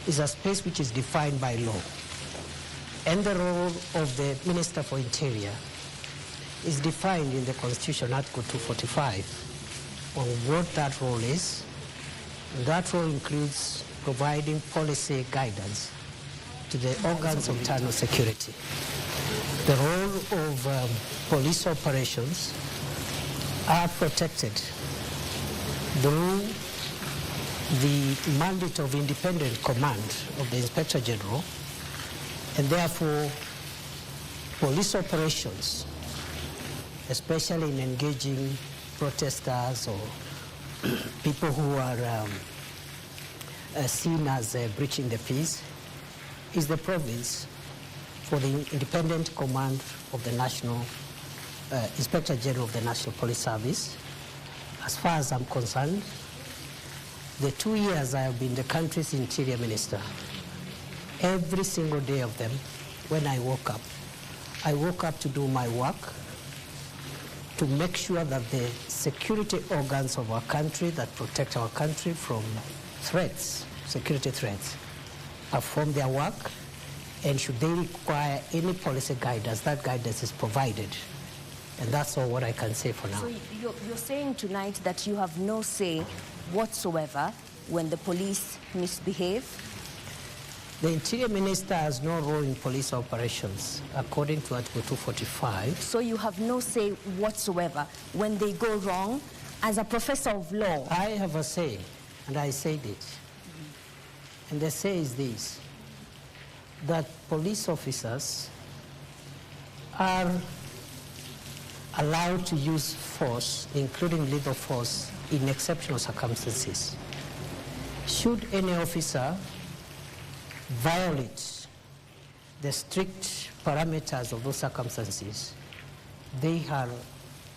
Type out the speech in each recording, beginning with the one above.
is a space which is defined by law. And the role of the Minister for Interior is defined in the Constitution, Article 245, on what that role is. And that role includes providing policy guidance to the organs of internal security. The role of police operations are protected through the mandate of independent command of the Inspector General, and therefore police operations, especially in engaging protesters or people who are seen as breaching the peace, is the province for the independent command of the National Inspector General of the National Police Service. As far as I'm concerned, the 2 years I have been the country's Interior Minister, every single day of them, when I woke up to do my work, to make sure that the security organs of our country that protect our country from threats, security threats, perform their work, and should they require any policy guidance, that guidance is provided. And that's all what I can say for now. So you're saying tonight that you have no say whatsoever when the police misbehave? The Interior Minister has no role in police operations, according to Article 245. So you have no say whatsoever when they go wrong? As a professor of law, I have a say, and I said it. And the say is this, that police officers are allowed to use force, including lethal force, in exceptional circumstances. Should any officer violate the strict parameters of those circumstances, they are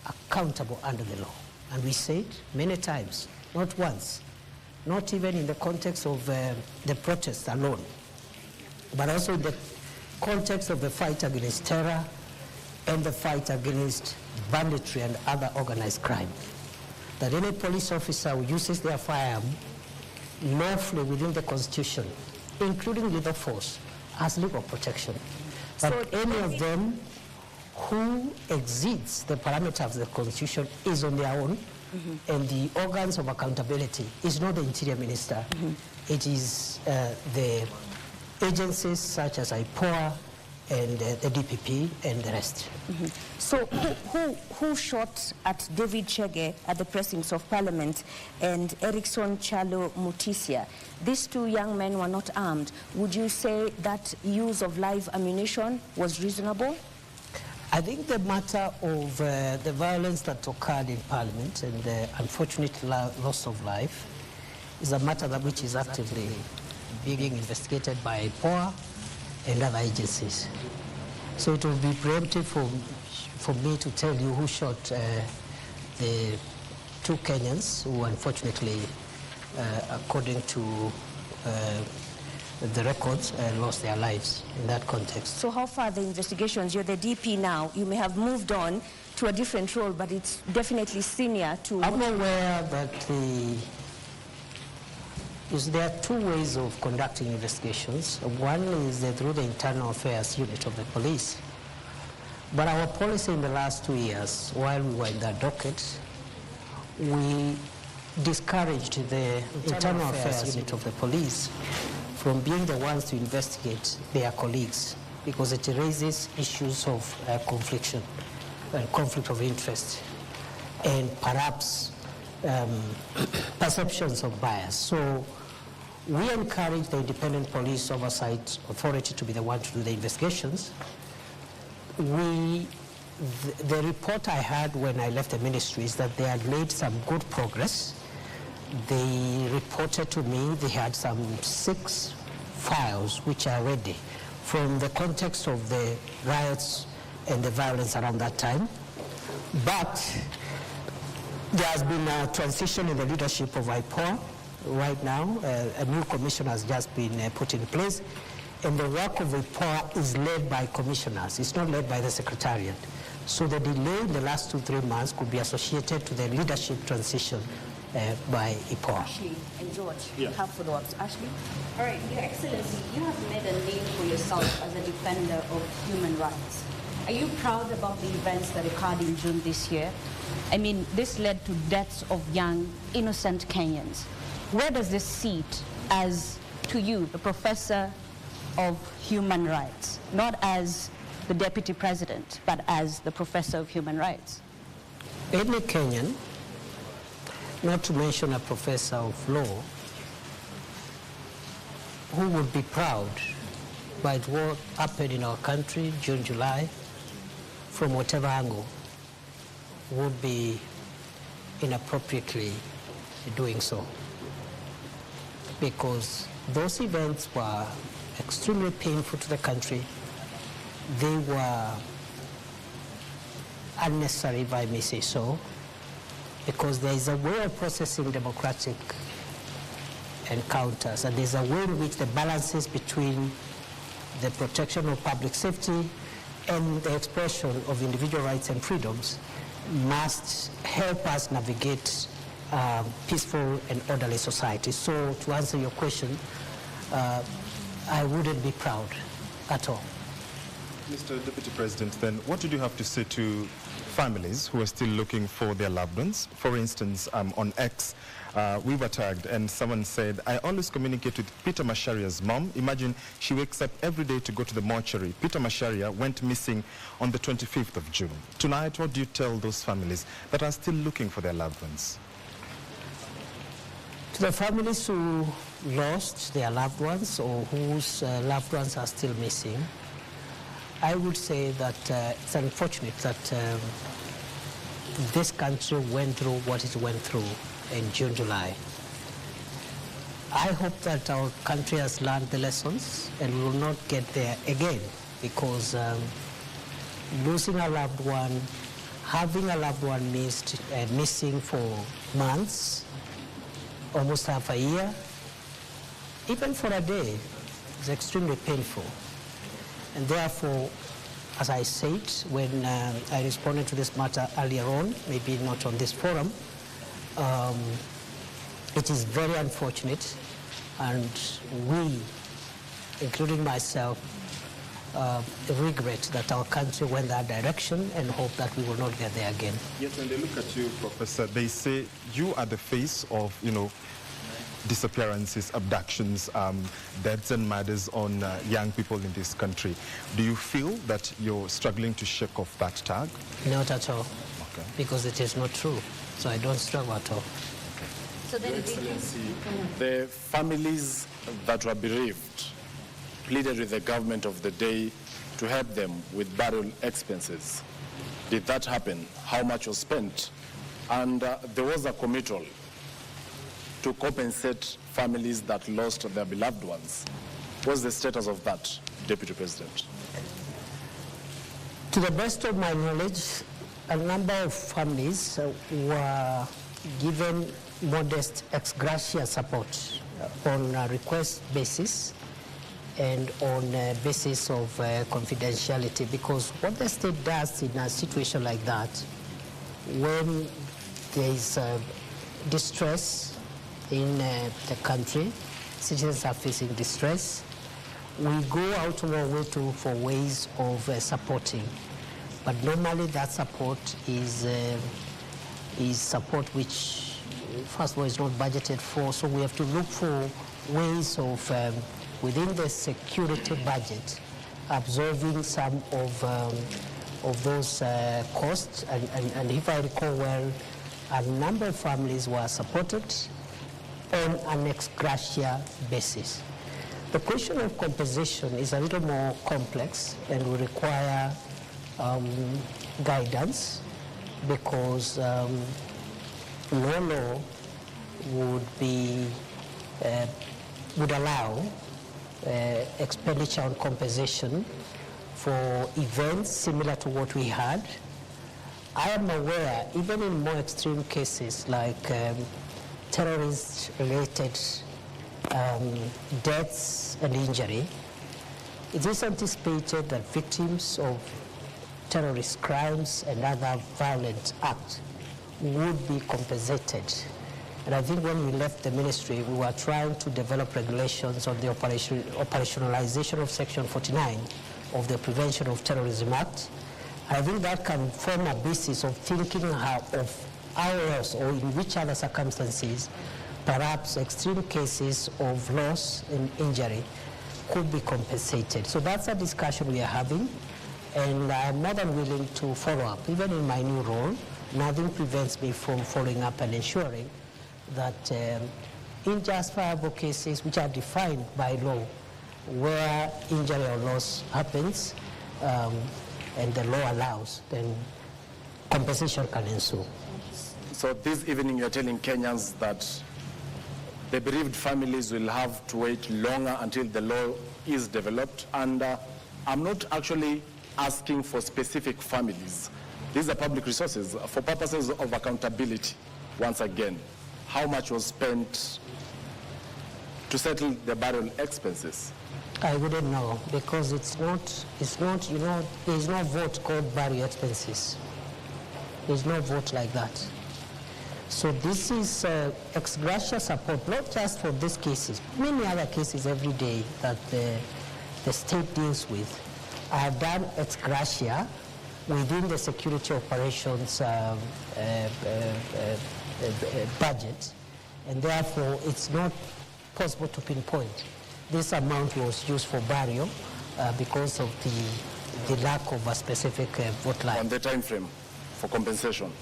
accountable under the law. And we say it many times, not once, not even in the context of the protest alone, but also in the context of the fight against terror and the fight against banditry and other organized crime. That any police officer who uses their firearm lawfully within the Constitution, including lethal force, has legal protection. But so any of them who exceeds the parameters of the Constitution is on their own, and the organs of accountability is not the Interior Minister. It is the agencies such as IPOA and the DPP and the rest. So who shot at David Chege at the precincts of Parliament and Erickson Chalo Mutisia? These two young men were not armed. Would you say that use of live ammunition was reasonable? I think the matter of the violence that occurred in Parliament and the unfortunate loss of life is a matter which is actively being investigated by IPOA and other agencies. So it will be preemptive for me to tell you who shot the two Kenyans who unfortunately, according to the records, lost their lives in that context. So how far are the investigations? You're the DP now. You may have moved on to a different role, but it's definitely senior to... I'm aware that there are two ways of conducting investigations. One is through the internal affairs unit of the police. But our policy in the last 2 years, while we were in that docket, we discouraged the internal affairs unit of the police from being the ones to investigate their colleagues, because it raises issues of conflict of interest and perhaps perceptions of bias. So we encourage the Independent Police Oversight Authority to be the one to do the investigations. The report I had when I left the ministry is that they had made some good progress. They reported to me they had some 6 files which are ready from the context of the riots and the violence around that time. But there has been a transition in the leadership of IPOA right now. A new commission has just been put in place, and the work of IPOA is led by commissioners. It's not led by the Secretariat. So the delay in the last 2-3 months could be associated to the leadership transition by IPOA. Ashley and George have follow-ups. Ashley? All right, Your Excellency, you have made a name for yourself as a defender of human rights. Are you proud about the events that occurred in June this year? I mean, this led to deaths of young, innocent Kenyans. Where does this sit as, to you, the professor of human rights, not as the deputy president, but as the professor of human rights? Any Kenyan, not to mention a professor of law, who would be proud by what happened in our country June, July, from whatever angle, would be inappropriately doing so. Because those events were extremely painful to the country. They were unnecessary, if I may say so, because there is a way of processing democratic encounters, and there's a way in which the balances between the protection of public safety and the expression of individual rights and freedoms must help us navigate peaceful and orderly society. So to answer your question, I wouldn't be proud at all. Mr. Deputy President, then what did you have to say to families who are still looking for their loved ones? For instance, on X, we were tagged and someone said, I always communicate with Peter Masharia's mom. Imagine she wakes up every day to go to the mortuary. Peter Masharia went missing on the 25th of June. Tonight, what do you tell those families that are still looking for their loved ones? To the families who lost their loved ones or whose loved ones are still missing, I would say that it's unfortunate that this country went through what it went through in June, July. I hope that our country has learned the lessons and we will not get there again, because losing a loved one, having a loved one missing for months, almost half a year, even for a day, is extremely painful. And therefore, as I said when I responded to this matter earlier on, maybe not on this forum, it is very unfortunate, and we, including myself, regret that our country went that direction and hope that we will not get there again. Yes, when they look at you, Professor, they say you are the face of, disappearances, abductions, deaths and murders on young people in this country. Do you feel that you're struggling to shake off that tag? Not at all, okay, because it is not true. So I don't struggle at all. So then, Your Excellency, the families that were bereaved pleaded with the government of the day to help them with burial expenses. Did that happen? How much was spent? And there was a committal to compensate families that lost their beloved ones. What's the status of that, Deputy President? To the best of my knowledge, a number of families were given modest ex gratia support on a request basis and on a basis of confidentiality, because what the state does in a situation like that, when there is distress in the country, citizens are facing distress, we go out of our way for ways of supporting. But normally that support is support which, first of all, is not budgeted for, so we have to look for ways of, within the security budget, absorbing some of those costs. And if I recall well, a number of families were supported on an ex gratia basis. The question of compensation is a little more complex and will require guidance, because no law would allow expenditure on compensation for events similar to what we had. I am aware, even in more extreme cases like terrorist-related deaths and injury, it is anticipated that victims of terrorist crimes and other violent acts would be compensated And I think when we left the ministry, we were trying to develop regulations on the operationalization of Section 49 of the Prevention of Terrorism Act. I think that can form a basis of thinking of how else or in which other circumstances perhaps extreme cases of loss and injury could be compensated. So that's a discussion we are having, and I'm more than willing to follow up. Even in my new role, nothing prevents me from following up and ensuring that in justifiable cases which are defined by law, where injury or loss happens and the law allows, then compensation can ensue. So this evening you're telling Kenyans that the bereaved families will have to wait longer until the law is developed, and I'm not actually asking for specific families. These are public resources for purposes of accountability. Once again, how much was spent to settle the burial expenses? I wouldn't know, because it's not, you know, there's no vote called burial expenses. There's no vote like that. So this is ex gratia support, not just for these cases, many other cases every day that the state deals with are done ex gratia within the security operations budget, and therefore it's not possible to pinpoint. This amount was used for burial because of the lack of a specific vote line. On the time frame for compensation?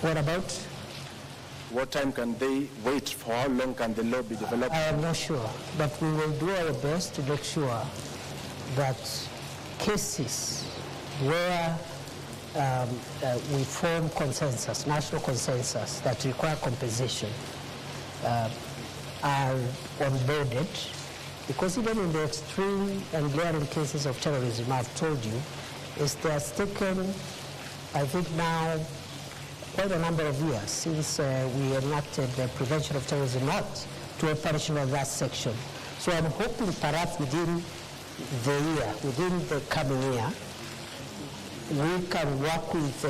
What about? What time can they wait? For how long can the law be developed? I am not sure, but we will do our best to make sure that cases where we form consensus, national consensus that require compensation are onboarded, because even in the extreme and glaring cases of terrorism, I've told you, it has taken, I think now, quite a number of years since we enacted the Prevention of Terrorism Act to operationalize that section. So I'm hoping perhaps within the year, within the coming year, we can work with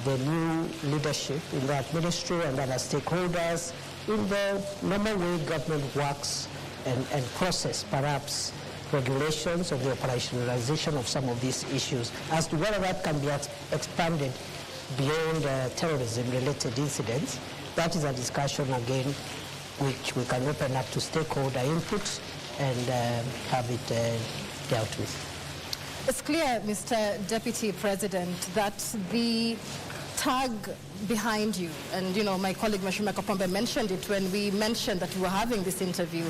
the new leadership in that ministry and other stakeholders in the normal way government works and process perhaps regulations of the operationalization of some of these issues. As to whether that can be expanded beyond terrorism-related incidents, that is a discussion again which we can open up to stakeholder input and have it dealt with. It's clear, Mr. Deputy President, that the tag behind you, and my colleague Mashima Kapombe mentioned it when we mentioned that we were having this interview,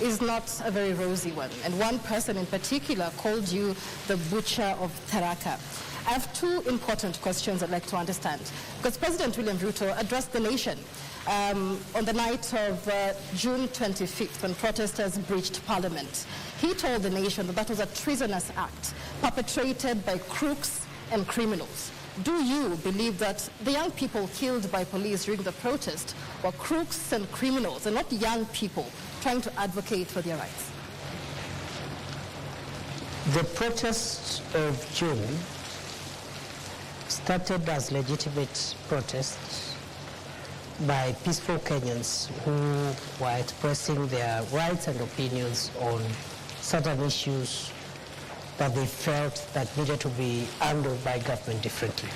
is not a very rosy one. And one person in particular called you the butcher of Tharaka. I have two important questions I'd like to understand, because President William Ruto addressed the nation on the night of June 25th when protesters breached Parliament. He told the nation that that was a treasonous act perpetrated by crooks and criminals. Do you believe that the young people killed by police during the protest were crooks and criminals and not young people trying to advocate for their rights? The protests of June started as legitimate protests by peaceful Kenyans who were expressing their rights and opinions on certain issues that they felt that needed to be handled by government differently.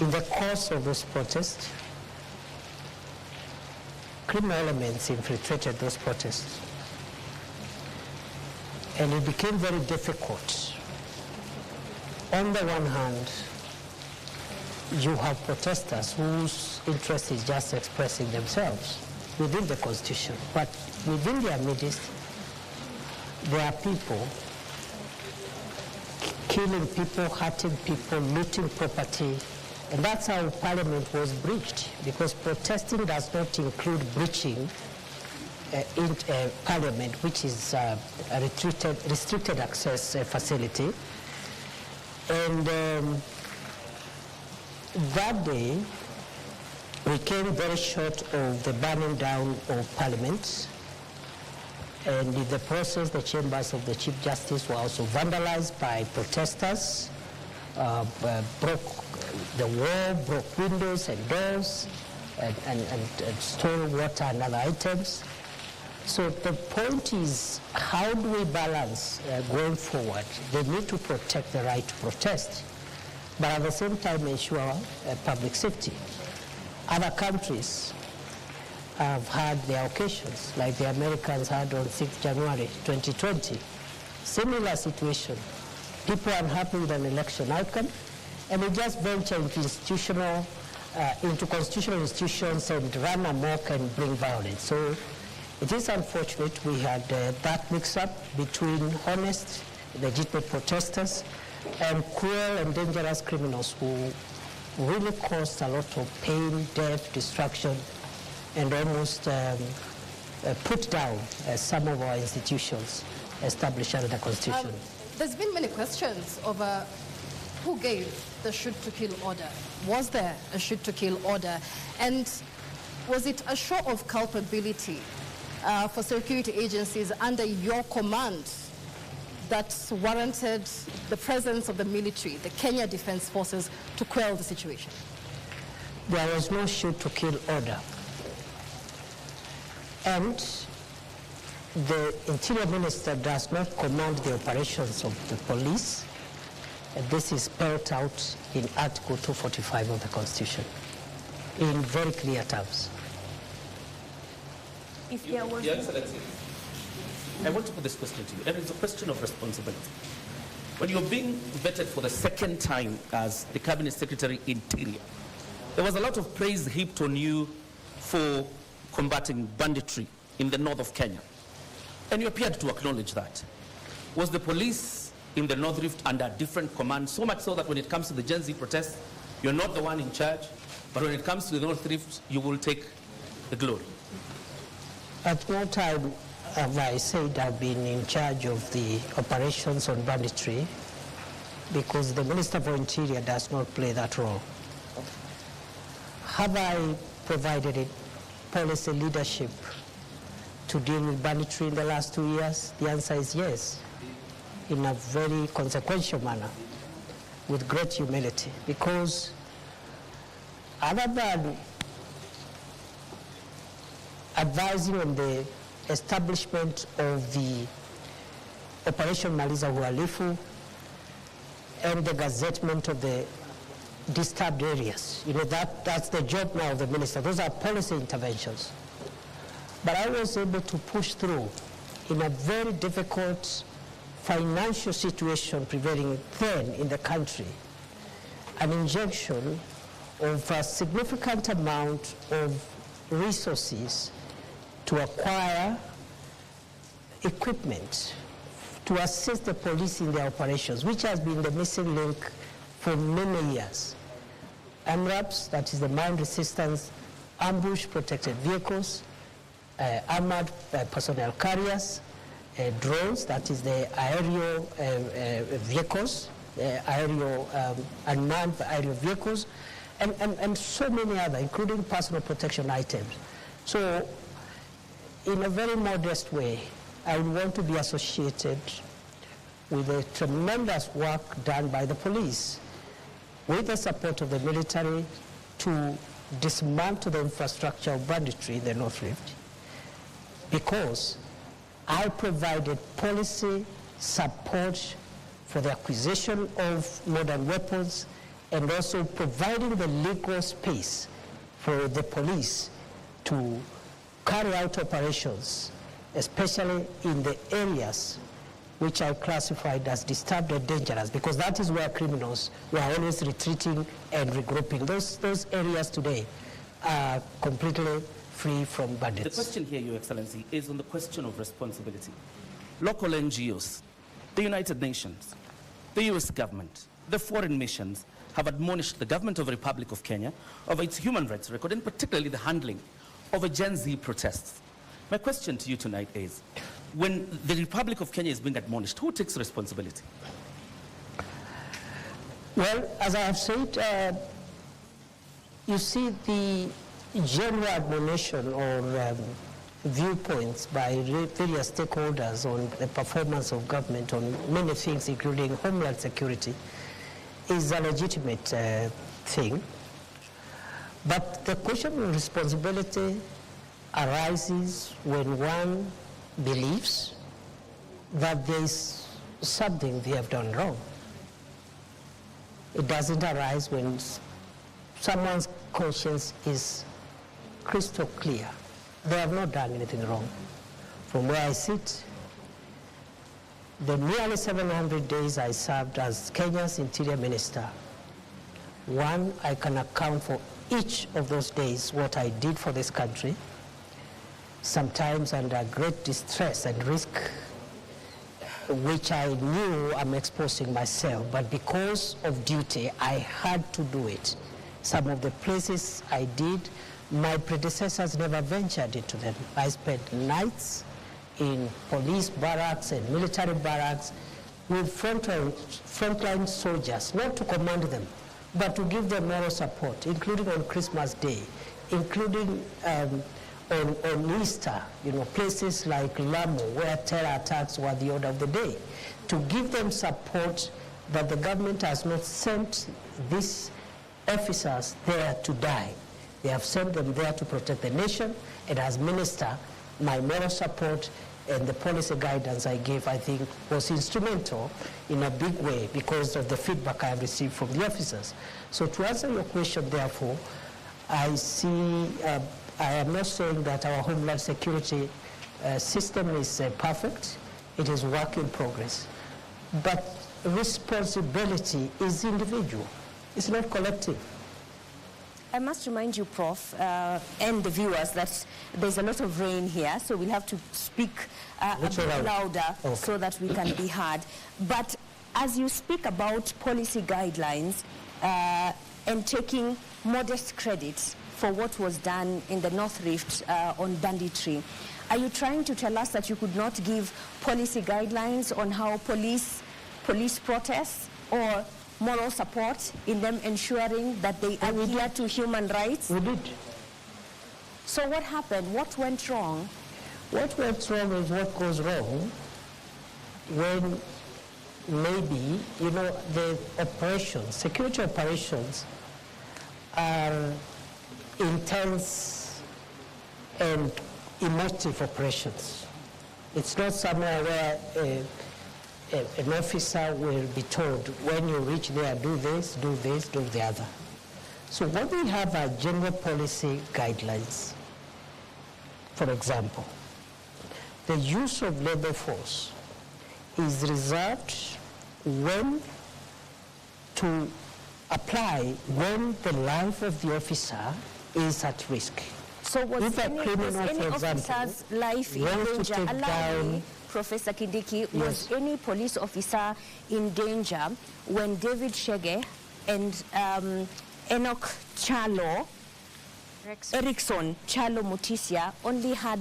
In the course of those protests, criminal elements infiltrated those protests, and it became very difficult. On the one hand, you have protesters whose interest is just expressing themselves within the Constitution, but within their midst, there are people killing people, hurting people, looting property, and that's how Parliament was breached, because protesting does not include breaching in Parliament, which is a restricted access facility. And that day, we came very short of the burning down of Parliament. And in the process, the chambers of the Chief Justice were also vandalized by protesters, broke the war broke windows and doors and stole water and other items. So the point is, how do we balance going forward? They need to protect the right to protest, but at the same time ensure public safety. Other countries have had their occasions, like the Americans had on 6th January 2020. Similar situation. People are unhappy with an election outcome, and they just venture into constitutional institutions and run amok and bring violence. So it is unfortunate we had that mix-up between honest, legitimate protesters and cruel and dangerous criminals who really caused a lot of pain, death, destruction, and almost put down some of our institutions established under the Constitution. There's been many questions over who gave the shoot-to-kill order. Was there a shoot-to-kill order? And was it a show of culpability for security agencies under your command that warranted the presence of the military, the Kenya Defense Forces, to quell the situation? There was no shoot-to-kill order. And the Interior Minister does not command the operations of the police. And this is spelled out in Article 245 of the Constitution in very clear terms. If there was... Your Excellency, I want to put this question to you, and it's a question of responsibility. When you're being vetted for the second time as the Cabinet Secretary Interior, there was a lot of praise heaped on you for combating banditry in the north of Kenya. And you appeared to acknowledge that. Was the police in the North Rift under different command, so much so that when it comes to the Gen Z protests, you're not the one in charge, but when it comes to the North Rift, you will take the glory? At no time have I said I've been in charge of the operations on banditry, because the Minister for Interior does not play that role. Have I provided it policy leadership to deal with banditry in the last 2 years? The answer is yes, in a very consequential manner, with great humility, because other than advising on the establishment of the Operation Maliza Uhalifu and the gazettement of the disturbed areas, that's the job now of the minister. Those are policy interventions. But I was able to push through in a very difficult financial situation prevailing then in the country, an injection of a significant amount of resources to acquire equipment to assist the police in their operations, which has been the missing link for many years. MRAPs, that is the mine resistance ambush protected vehicles, armored personnel carriers, drones, that is the aerial vehicles, unmanned aerial vehicles, and so many other, including personal protection items. So, in a very modest way, I would want to be associated with the tremendous work done by the police, with the support of the military, to dismantle the infrastructure of banditry in the North Rift, because I provided policy support for the acquisition of modern weapons and also providing the legal space for the police to carry out operations, especially in the areas which I classified as disturbed and dangerous, because that is where criminals were always retreating and regrouping. Those areas today are completely free from bandits. The question here, Your Excellency, is on the question of responsibility. Local NGOs, the United Nations, the US government, the foreign missions have admonished the government of the Republic of Kenya of its human rights record, and particularly the handling of a Gen Z protests. My question to you tonight is, when the Republic of Kenya is being admonished, who takes responsibility? Well, as I have said, you see the general admonition or viewpoints by various stakeholders on the performance of government on many things, including homeland security, is a legitimate thing. But the question of responsibility arises when one believes that there is something they have done wrong. It doesn't arise when someone's conscience is crystal clear. They have not done anything wrong. From where I sit, the nearly 700 days I served as Kenya's Interior Minister, one, I can account for each of those days what I did for this country, sometimes under great distress and risk, which I knew I'm exposing myself, but because of duty, I had to do it. Some of the places I did, my predecessors never ventured into them. I spent nights in police barracks and military barracks with frontline soldiers, not to command them, but to give them moral support, including on Christmas Day, including on Easter, places like Lamu, where terror attacks were the order of the day, to give them support that the government has not sent these officers there to die. They have sent them there to protect the nation, and as minister, my moral support and the policy guidance I gave, I think, was instrumental in a big way because of the feedback I have received from the officers. So to answer your question, therefore, I see, I am not saying that our Homeland Security system is perfect. It is work in progress. But responsibility is individual. It's not collective. I must remind you, Prof, and the viewers, that there's a lot of rain here, so we'll have to speak a bit louder so that we can be heard. But as you speak about policy guidelines and taking modest credit for what was done in the North Rift on banditry, are you trying to tell us that you could not give policy guidelines on how police protests or moral support in them ensuring that they adhere to human rights? We did. So what happened? What went wrong? What went wrong is what goes wrong when maybe, the operations, security operations are intense and emotive operations. It's not somewhere where an officer will be told, when you reach there, do this, do the other. So what we have are general policy guidelines. For example, the use of labor force is reserved when to apply when the life of the officer is at risk. So was any officer's life in danger? Allow me, Professor Kindiki, yes. Was any police officer in danger when David Chege and Enoch Chalo, Erickson Chalo Mutisia only had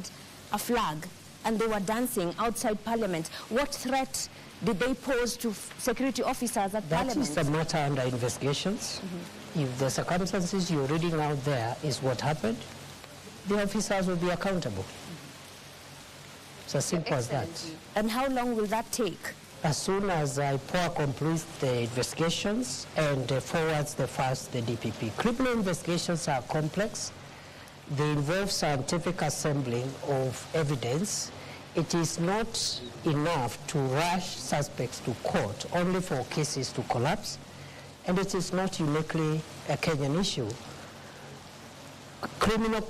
a flag and they were dancing outside Parliament? What threat did they pose to security officers at Parliament? That is the matter under investigations. If the circumstances you're reading out there is what happened, the officers will be accountable. It's as simple as that. And how long will that take? As soon as IPOA completes the investigations and forwards the DPP. Criminal investigations are complex. They involve scientific assembling of evidence. It is not enough to rush suspects to court only for cases to collapse. And it is not uniquely a Kenyan issue. Criminal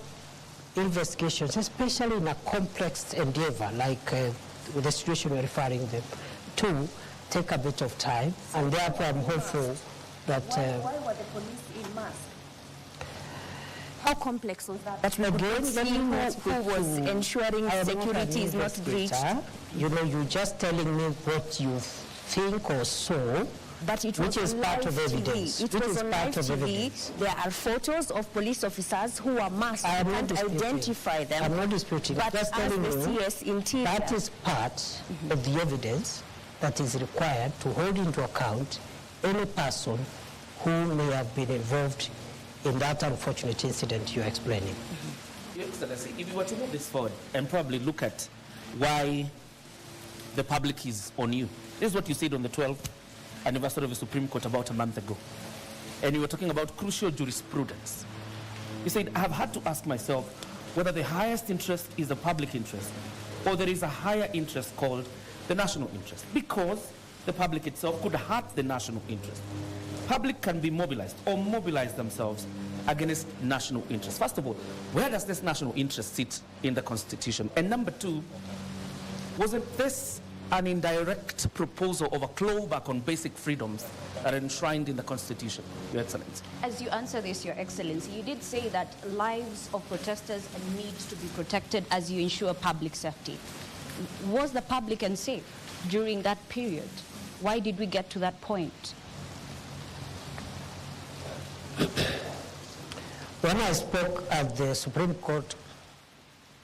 investigations, especially in a complex endeavor like the situation we're referring them to, take a bit of time, and therefore I'm hopeful that... Why were the police in mask? How complex was that? That we could see who was ensuring security is not breached? You're just telling me what you think or saw. But it was which is part of evidence. It was on live TV. There are photos of police officers who are masked. I can't identify them. I'm not disputing. But just as telling the you, CS Interior, that is part of the evidence that is required to hold into account any person who may have been involved in that unfortunate incident you're explaining. Your Excellency, if you were to move this forward and probably look at why the public is on you, this is what you said on the 12th anniversary of the Supreme Court about a month ago. and you were talking about crucial jurisprudence. You said, I have had to ask myself whether the highest interest is the public interest or there is a higher interest called the national interest, because the public itself could hurt the national interest. Public can be mobilized or mobilize themselves against national interest. First of all, where does this national interest sit in the Constitution? And number two, wasn't this an indirect proposal of a clawback on basic freedoms that are enshrined in the Constitution, Your Excellency? As you answer this, Your Excellency, you did say that lives of protesters need to be protected as you ensure public safety. Was the public unsafe during that period? Why did we get to that point? When I spoke at the Supreme Court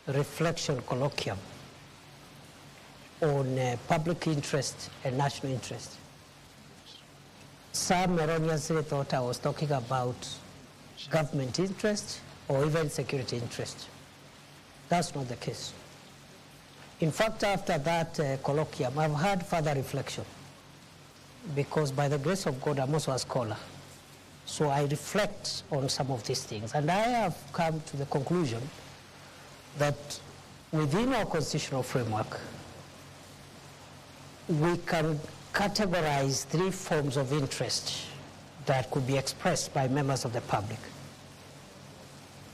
reflection colloquium on public interest and national interest, some erroneously thought I was talking about government interest or even security interest. That's not the case. In fact, after that colloquium, I've had further reflection, because by the grace of God, I'm also a scholar. So I reflect on some of these things, and I have come to the conclusion that within our constitutional framework, we can categorize three forms of interest that could be expressed by members of the public,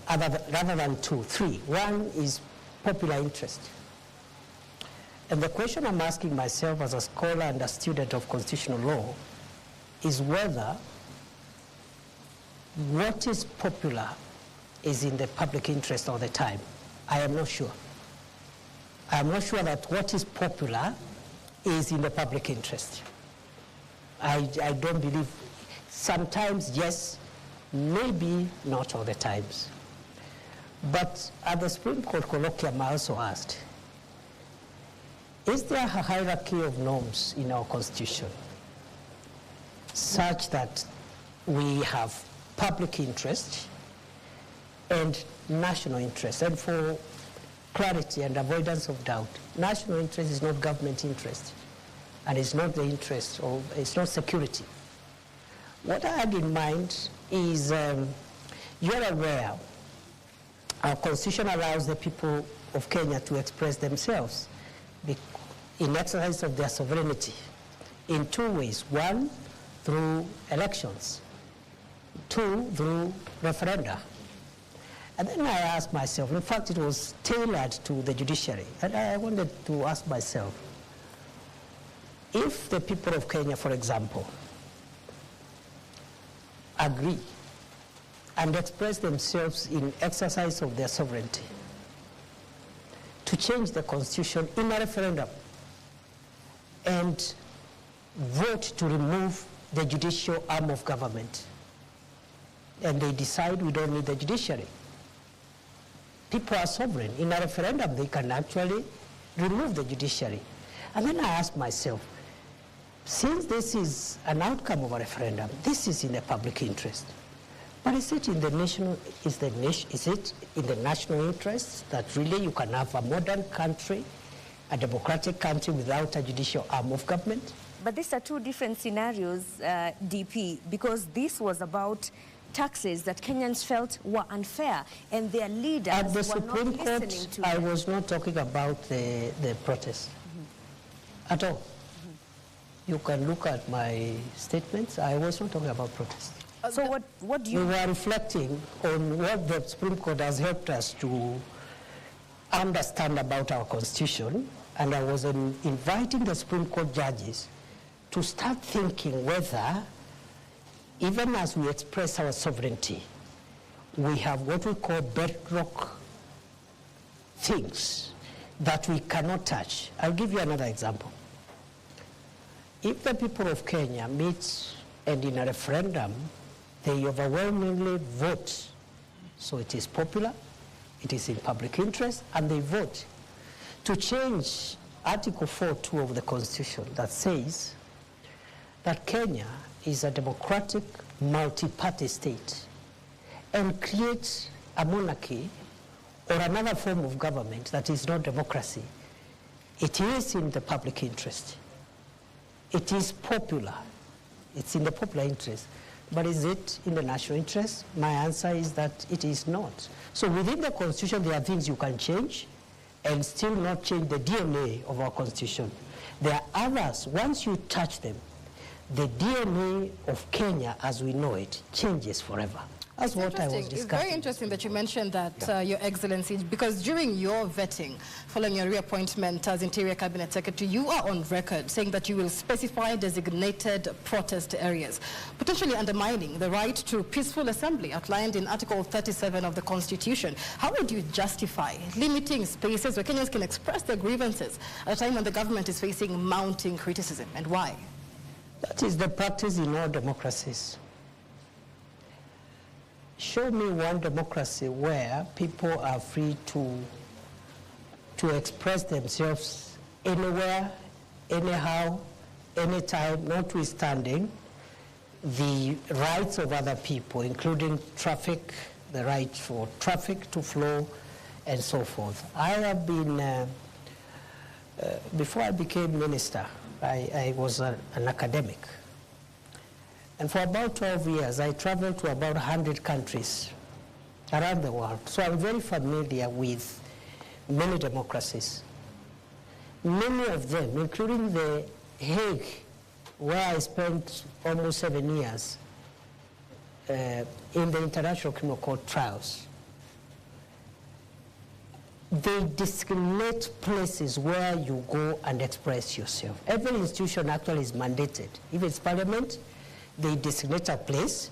rather than two, three. One is popular interest. And the question I'm asking myself as a scholar and a student of constitutional law is whether what is popular is in the public interest all the time. I am not sure. I am not sure that what is popular is in the public interest. I don't believe. Sometimes yes, maybe not all the times. But at the Supreme Court colloquium, I also asked, is there a hierarchy of norms in our Constitution such that we have public interest and national interest? And for clarity and avoidance of doubt, national interest is not government interest, and it's not the interest of, it's not security. What I had in mind is, you're aware, our Constitution allows the people of Kenya to express themselves in exercise of their sovereignty in two ways. One, through elections. Two, through referenda. And then I asked myself, in fact, it was tailored to the judiciary, and I wanted to ask myself, if the people of Kenya, for example, agree and express themselves in exercise of their sovereignty to change the Constitution in a referendum and vote to remove the judicial arm of government, and they decide we don't need the judiciary. People are sovereign. In a referendum, they can actually remove the judiciary. And then I ask myself, since this is an outcome of a referendum, this is in the public interest. But is it in the national, is it in the national interest that really you can have a modern country, a democratic country without a judicial arm of government? But these are two different scenarios, DP, because this was about taxes that Kenyans felt were unfair, and their leaders At the were Supreme not Court, listening to I them. was not talking about the protest at all. You can look at my statements. I was not talking about protest. So what do you... We were reflecting on what the Supreme Court has helped us to understand about our Constitution, and I was inviting the Supreme Court judges to start thinking whether, even as we express our sovereignty, we have what we call bedrock things that we cannot touch. I'll give you another example. If the people of Kenya meet and in a referendum, they overwhelmingly vote, so it is popular, it is in public interest, and they vote to change Article 4.2 of the Constitution that says that Kenya is a democratic multi-party state and create a monarchy or another form of government that is not democracy. It is in the public interest. It is popular. It's in the popular interest. but is it in the national interest? My answer is that it is not. So within the Constitution, there are things you can change and still not change the DNA of our Constitution. There are others, once you touch them, the DNA of Kenya as we know it changes forever. That's what I was discussing. It's very interesting that you mentioned that, Your Excellency, because during your vetting, following your reappointment as Interior Cabinet Secretary, you are on record saying that you will specify designated protest areas, potentially undermining the right to peaceful assembly outlined in Article 37 of the Constitution. How would you justify limiting spaces where Kenyans can express their grievances at a time when the government is facing mounting criticism, and why? That is the practice in all democracies. Show me one democracy where people are free to express themselves anywhere, anyhow, anytime, notwithstanding the rights of other people, including traffic, the right for traffic to flow, and so forth. I have been, before I became minister, I was an academic. And for about 12 years, I traveled to about 100 countries around the world. So I'm very familiar with many democracies. Many of them, including the Hague, where I spent almost 7 years in the International Criminal Court trials. They designate places where you go and express yourself. Every institution actually is mandated. If it's parliament, they designate a place,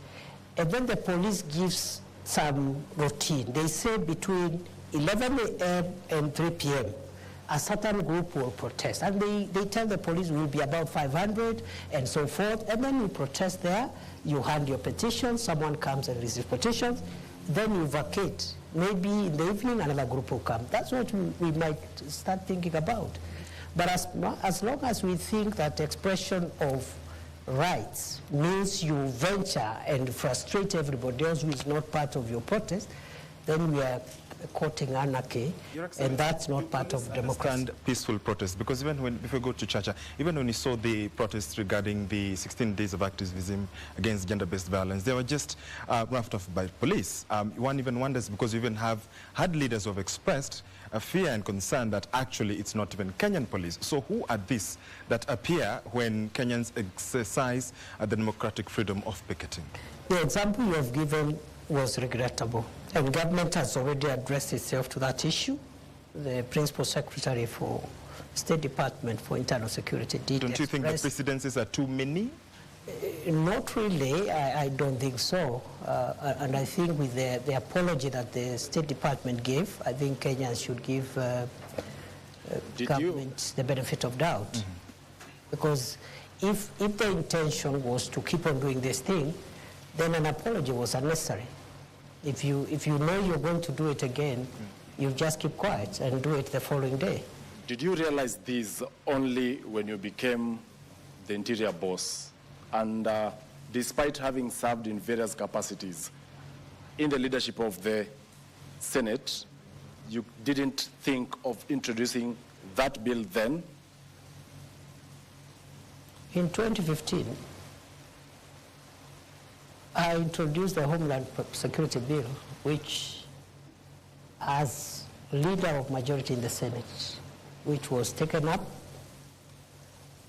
and then the police gives some routine. They say between 11 a.m. and 3 p.m., a certain group will protest. And they tell the police will be about 500 and so forth, and then you protest there, you hand your petition, someone comes and receives petitions, then you vacate. Maybe in the evening another group will come. That's what we might start thinking about. But as long as we think that expression of rights means you venture and frustrate everybody else who is not part of your protest, then we are courting anarchy, and that's not part of democracy. And peaceful protest, because even when, if we go to Chacha, even when you saw the protests regarding the 16 days of activism against gender-based violence, they were just roughed off by police. One even wonders, because we even have had leaders who have expressed a fear and concern that actually it's not even Kenyan police. So who are these that appear when Kenyans exercise the democratic freedom of picketing? The example you have given was regrettable, and government has already addressed itself to that issue. The Principal Secretary for State Department for Internal Security did Don't you think the precedences are too many? Not really, I don't think so. And I think with the apology that the State Department gave, I think Kenyans should give government the benefit of doubt. Mm-hmm. Because if the intention was to keep on doing this thing, then an apology was unnecessary. If you know you're going to do it again, you just keep quiet and do it the following day. Did you realize this only when you became the interior boss? And despite having served in various capacities in the leadership of the Senate, you didn't think of introducing that bill then? In 2015, I introduced the Homeland Security Bill, which, as leader of majority in the Senate, which was taken up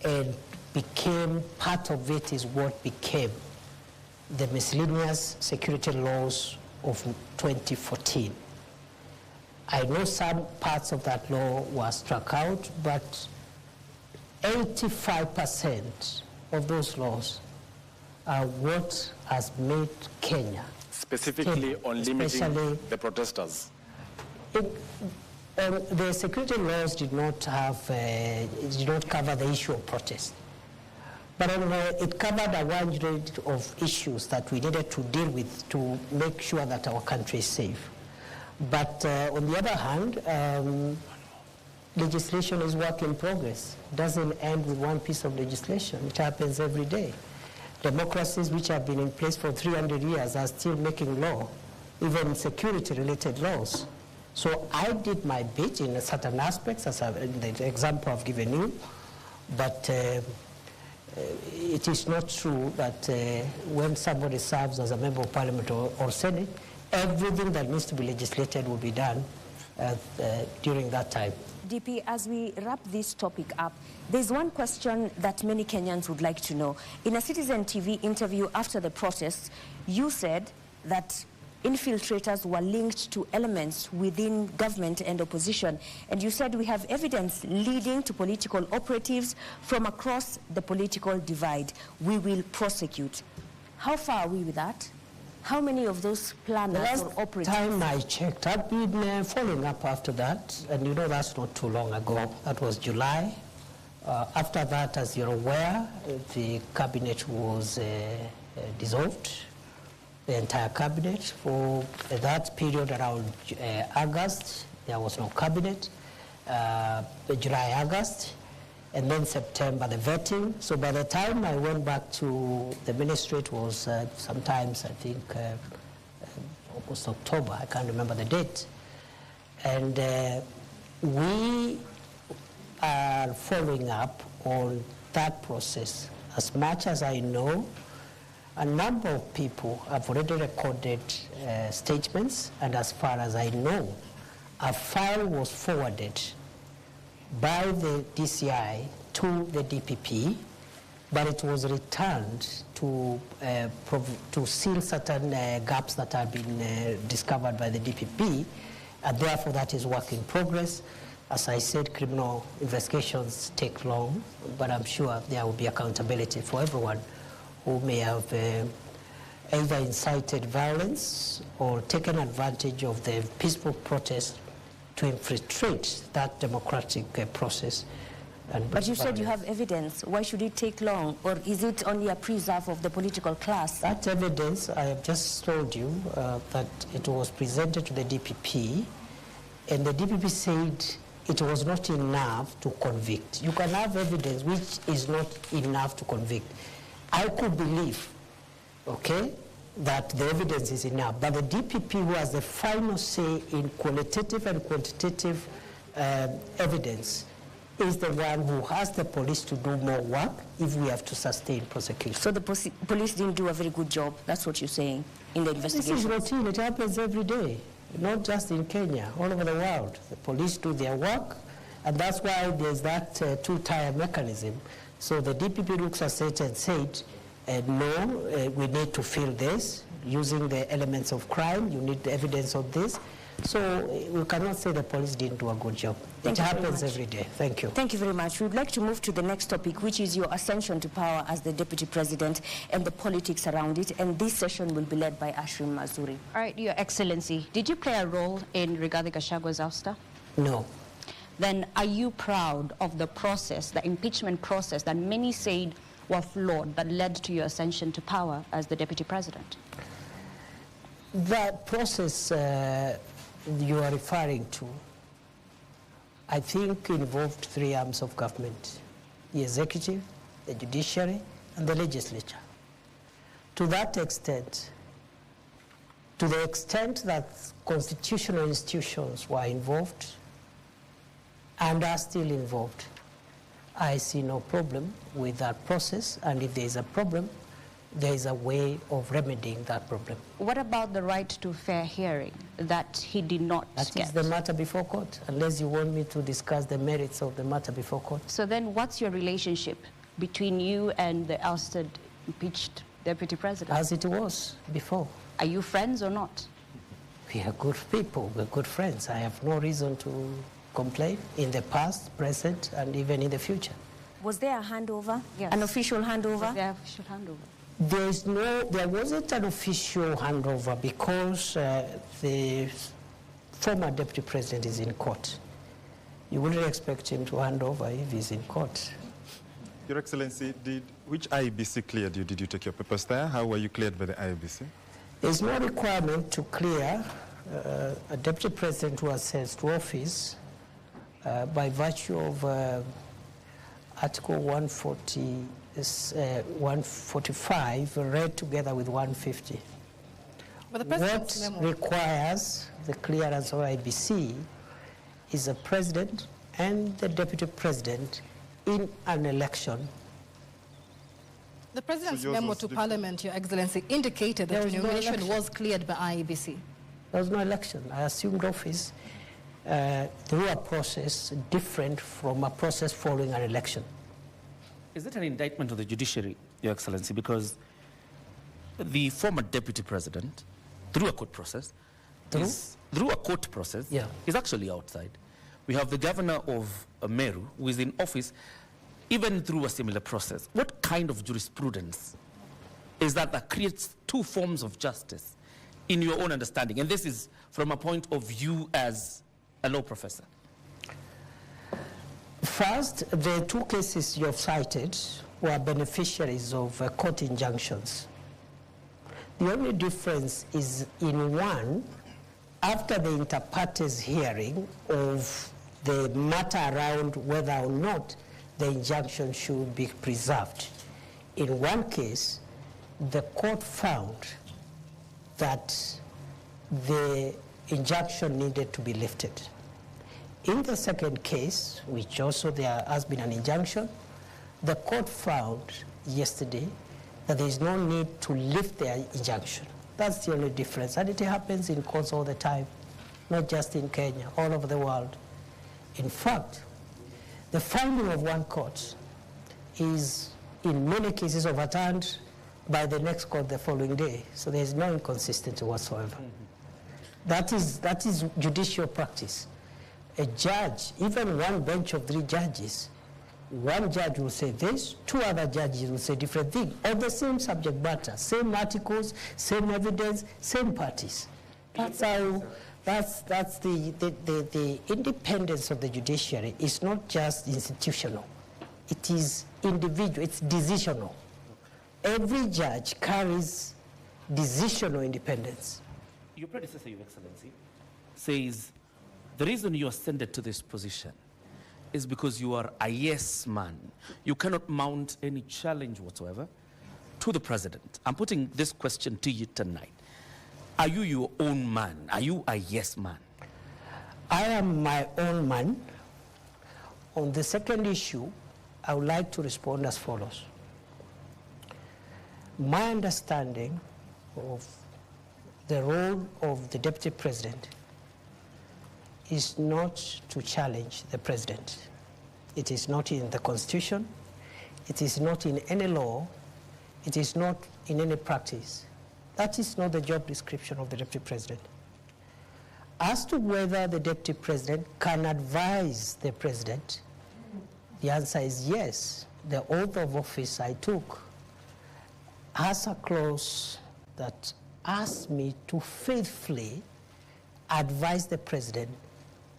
and became part of it is what became the miscellaneous security laws of 2014. I know some parts of that law were struck out, but 85% of those laws are what has made Kenya. Specifically on limiting the protesters? The security laws did not cover the issue of protest. But it covered a wide range of issues that we needed to deal with to make sure that our country is safe. But on the other hand, legislation is work in progress. It doesn't end with one piece of legislation. It happens every day. Democracies which have been in place for 300 years are still making law, even security-related laws. So I did my bit in certain aspects, as in the example I've given you, but it is not true that when somebody serves as a member of parliament or senate, everything that needs to be legislated will be done during that time. DP, as we wrap this topic up, there's one question that many Kenyans would like to know. In a Citizen TV interview after the protests, you said that infiltrators were linked to elements within government and opposition. And you said we have evidence leading to political operatives from across the political divide. We will prosecute. How far are we with that? How many of those planners or operatives? Last time I checked, I've been following up after that, and you know that's not too long ago. That was July. After that, as you're aware, the cabinet was dissolved, the entire cabinet. For that period around August, there was no cabinet. July, August, and then September, the vetting. So by the time I went back to the ministry, it was sometimes, I think, almost October. I can't remember the date. And we are following up on that process. As much as I know, a number of people have already recorded statements, and as far as I know, a file was forwarded by the DCI to the DPP, but it was returned to seal certain gaps that had been discovered by the DPP, and therefore that is work in progress. As I said, criminal investigations take long, but I'm sure there will be accountability for everyone who may have either incited violence or taken advantage of the peaceful protest to infiltrate that democratic process. But you said you have evidence. Why should it take long? Or is it only a preserve of the political class? That evidence, I have just told you that it was presented to the DPP, and the DPP said it was not enough to convict. You can have evidence which is not enough to convict. I could believe, okay, that the evidence is enough, but the DPP, who has the final say in qualitative and quantitative evidence, is the one who has the police to do more work if we have to sustain prosecution. So the police didn't do a very good job, that's what you're saying, in the investigation? This is routine, it happens every day, not just in Kenya, all over the world. The police do their work, and that's why there's that two-tier mechanism. So the DPP looks at it and said, no, we need to fill this using the elements of crime. You need the evidence of this. So we cannot say the police didn't do a good job. It happens every day. Thank you. Thank you very much. We'd like to move to the next topic, which is your ascension to power as the Deputy President and the politics around it. And this session will be led by Ashrim Mazuri. All right, Your Excellency, did you play a role in Rigathi Gachagwa's ouster? No. Then are you proud of the process, the impeachment process that many said were flawed that led to your ascension to power as the Deputy President? That process you are referring to, I think, involved three arms of government: the executive, the judiciary, and the legislature. To that extent, to the extent that constitutional institutions were involved and are still involved, I see no problem with that process, and if there is a problem, there is a way of remedying that problem. What about the right to fair hearing that he did not get? That is the matter before court, unless you want me to discuss the merits of the matter before court. So then what's your relationship between you and the ousted, impeached Deputy President? As it was before. Are you friends or not? We are good people, we're good friends. I have no reason to complain in the past, present, and even in the future. Was there a handover? Yes. An official handover? Was there an official handover? There wasn't an official handover because the former Deputy President is in court. You wouldn't expect him to hand over if he's in court. Your Excellency, which IEBC cleared you? Did you take your papers there? How were you cleared by the IEBC? There's no requirement to clear a Deputy President who ascends to office by virtue of Article 145 read together with 150. But What requires the clearance of IBC is the President and the Deputy President in an election The President's So yours memo was to different. Parliament, Your Excellency, indicated that There was the no nomination election. was cleared by IEBC. There was no election. I assumed office through a process different from a process following an election. Is it an indictment of the judiciary, Your Excellency? Because the former deputy president, through a court process, is actually outside. We have the governor of Meru, who is in office, even through a similar process. What kind of jurisprudence is that creates two forms of justice in your own understanding? And this is from a point of view as a law professor. First, the two cases you have cited were beneficiaries of court injunctions. The only difference is in one, after the inter partes hearing of the matter around whether or not the injunction should be preserved. In one case, the court found that the injunction needed to be lifted. In the second case, which also there has been an injunction, the court found yesterday that there is no need to lift the injunction. That's the only difference. And it happens in courts all the time, not just in Kenya, all over the world. In fact, the finding of one court is in many cases overturned by the next court the following day. So there is no inconsistency whatsoever. That is judicial practice. A judge, even one bench of 3 judges, one judge will say this, 2 other judges will say different things, on the same subject matter, same articles, same evidence, same parties. That's how, that's the independence of the judiciary is not just institutional. It is individual, it's decisional. Every judge carries decisional independence. Your predecessor, Your Excellency, says the reason you ascended to this position is because you are a yes man. You cannot mount any challenge whatsoever to the president. I'm putting this question to you tonight. Are you your own man? Are you a yes man? I am my own man. On the second issue, I would like to respond as follows. My understanding of the role of the deputy president is not to challenge the president. It is not in the Constitution. It is not in any law. It is not in any practice. That is not the job description of the deputy president. As to whether the deputy president can advise the president, the answer is yes. The oath of office I took has a clause that asks me to faithfully advise the president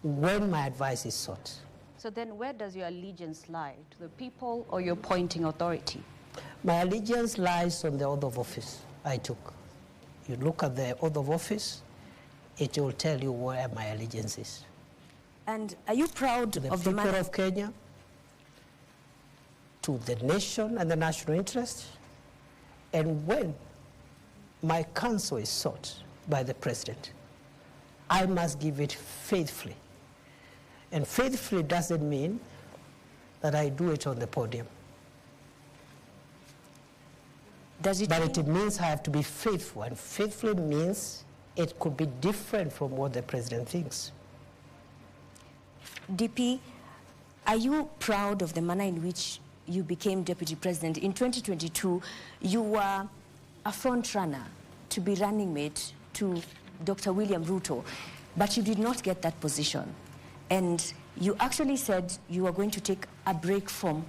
when my advice is sought. So then where does your allegiance lie? To the people or your appointing authority? My allegiance lies on the oath of office I took. You look at the oath of office, it will tell you where my allegiance is. And are you proud To the of the people man? of Kenya, to the nation and the national interest, and when my counsel is sought by the president, I must give it faithfully. And faithfully doesn't mean that I do it on the podium. Does it But mean- it means I have to be faithful, and faithfully means it could be different from what the president thinks. DP, are you proud of the manner in which you became deputy president? In 2022, you were a front runner to be running mate to Dr. William Ruto, but you did not get that position. And you actually said you were going to take a break from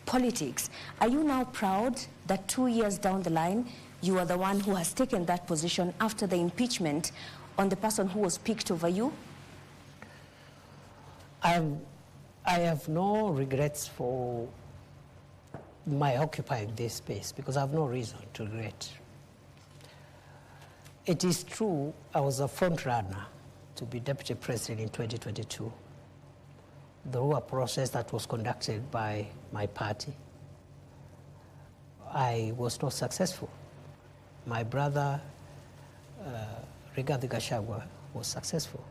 politics. Are you now proud that 2 years down the line, you are the one who has taken that position after the impeachment on the person who was picked over you? I have no regrets for my occupying this space because I have no reason to regret. It is true I was a front runner to be deputy president in 2022 through a process that was conducted by my party. I was not successful. My brother, Rigathi Gachagua, was successful.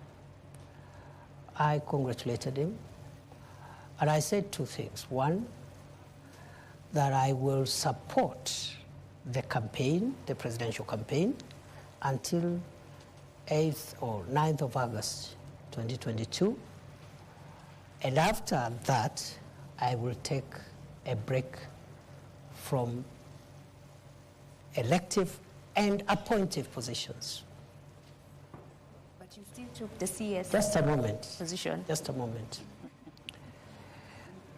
I congratulated him, and I said 2 things. One, that I will support the campaign, the presidential campaign, until 8th or 9th of August 2022. And after that, I will take a break from elective and appointive positions. But you still took the CS Just a moment. position. Just a moment.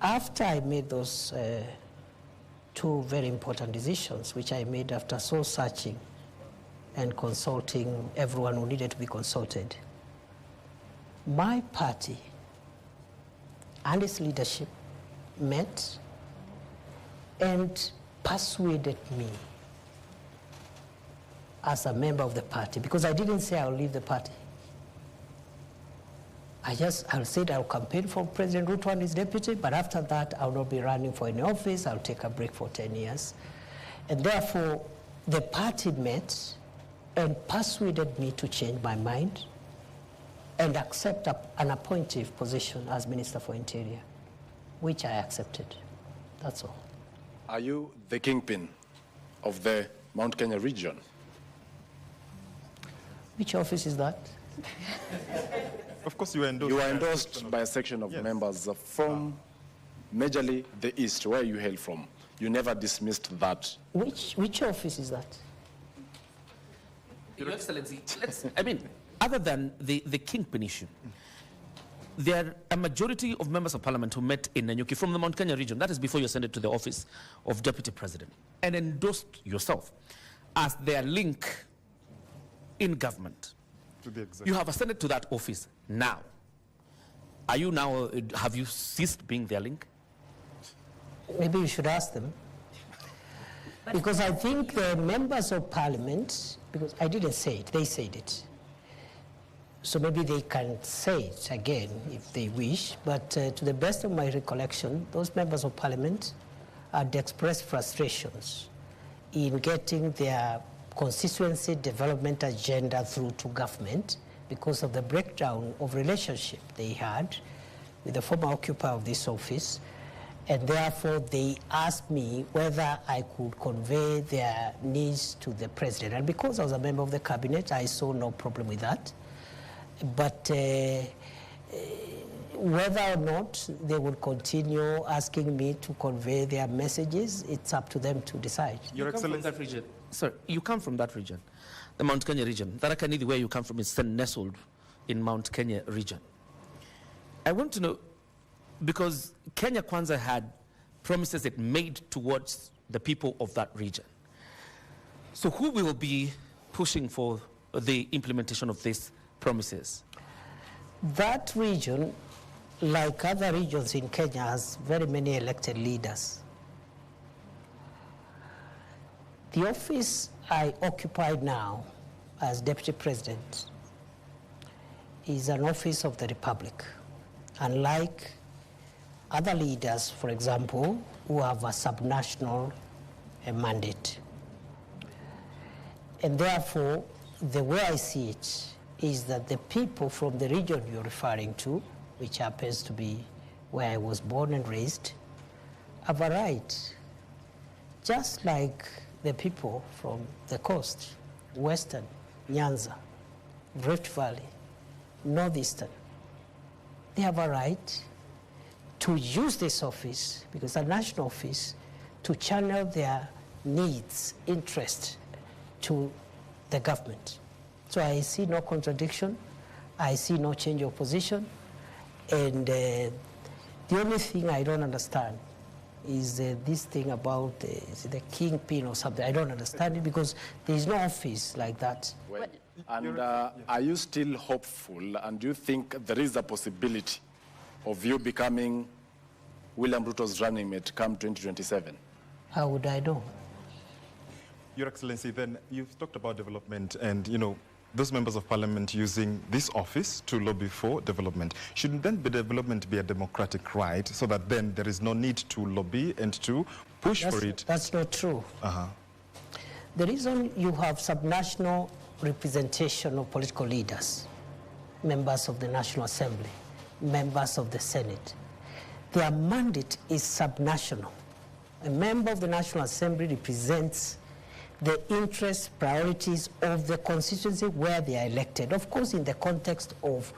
After I made those two very important decisions, which I made after soul searching and consulting everyone who needed to be consulted, my party and its leadership met and persuaded me as a member of the party, because I didn't say I'll leave the party. I said I'll campaign for President Ruto and his deputy, but after that I'll not be running for any office. I'll take a break for 10 years. And therefore, the party met and persuaded me to change my mind and accept an appointive position as Minister for Interior, which I accepted. That's all. Are you the kingpin of the Mount Kenya region? Which office is that? Of course, you were endorsed. You are endorsed by a section of Yes. members from majorly the East, where you hail from. You never dismissed that. Which office is that? Your Excellency, other than the kingpin issue, there are a majority of members of parliament who met in Nanyuki from the Mount Kenya region, that is before you ascended to the office of deputy president, and endorsed yourself as their link in government. To the executive. You have ascended to that office now. Are you now, have you ceased being their link? Maybe you should ask them. Because I think the members of parliament, because I didn't say it, they said it. So maybe they can say it again if they wish, but to the best of my recollection, those members of parliament had expressed frustrations in getting their constituency development agenda through to government because of the breakdown of relationship they had with the former occupier of this office. And therefore, they asked me whether I could convey their needs to the president. And because I was a member of the cabinet, I saw no problem with that. But whether or not they would continue asking me to convey their messages, it's up to them to decide. Your You come from Excellency. that region. Sir, you come from that region, the Mount Kenya region. Tharaka Nithi, where you come from, is nestled in Mount Kenya region. I want to know, because Kenya Kwanza had promises it made towards the people of that region. So who will be pushing for the implementation of these promises? That region, like other regions in Kenya, has very many elected leaders. The office I occupy now as Deputy President is an office of the Republic. Unlike other leaders, for example, who have a subnational mandate. And therefore, the way I see it is that the people from the region you're referring to, which happens to be where I was born and raised, have a right, just like the people from the coast, Western, Nyanza, Rift Valley, Northeastern. They have a right to use this office, because it's a national office, to channel their needs, interest to the government. So I see no contradiction, I see no change of position, and the only thing I don't understand is this thing about is it the kingpin or something. I don't understand it because there is no office like that. Well, and are you still hopeful, and do you think there is a possibility of you becoming William Ruto's running mate come 2027? How would I know? Your Excellency, then you've talked about development and, those members of parliament using this office to lobby for development. Shouldn't then the development be a democratic right so that then there is no need to lobby and to push for it? That's not true. The reason you have subnational representation of political leaders, members of the National Assembly, members of the Senate, their mandate is subnational. A member of the National Assembly represents the interests, priorities of the constituency where they are elected. Of course, in the context of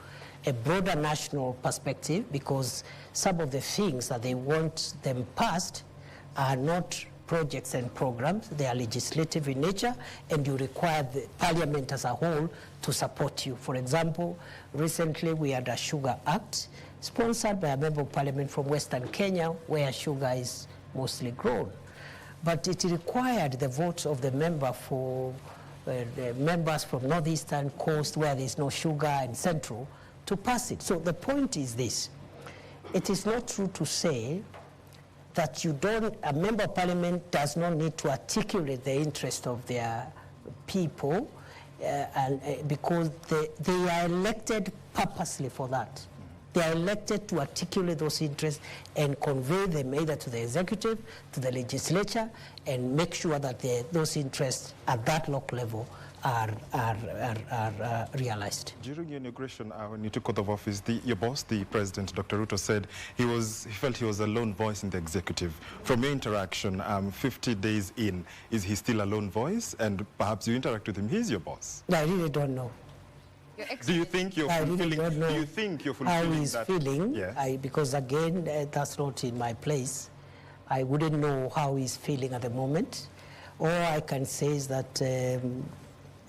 a broader national perspective, because some of the things that they want them passed are not projects and programs, they are legislative in nature, and you require the parliament as a whole to support you. For example, recently we had a Sugar Act sponsored by a member of parliament from Western Kenya, where sugar is mostly grown. But it required the votes of the member for the members from Northeastern Coast, where there is no sugar, and Central, to pass it. So the point is this: it is not true to say that a member of parliament does not need to articulate the interest of their people, because they are elected purposely for that. They are elected to articulate those interests and convey them either to the executive, to the legislature, and make sure that those interests at that local level are realized. During your inauguration, when you took oath of office, your boss, the president, Dr. Ruto, said he felt he was a lone voice in the executive. From your interaction, 50 days in, is he still a lone voice? And perhaps you interact with him, he's your boss. I really don't know. Do you think you're fulfilling? Do you think you're fulfilling how he's that? feeling? Yeah. Because again, that's not in my place. I wouldn't know how he's feeling at the moment. All I can say is that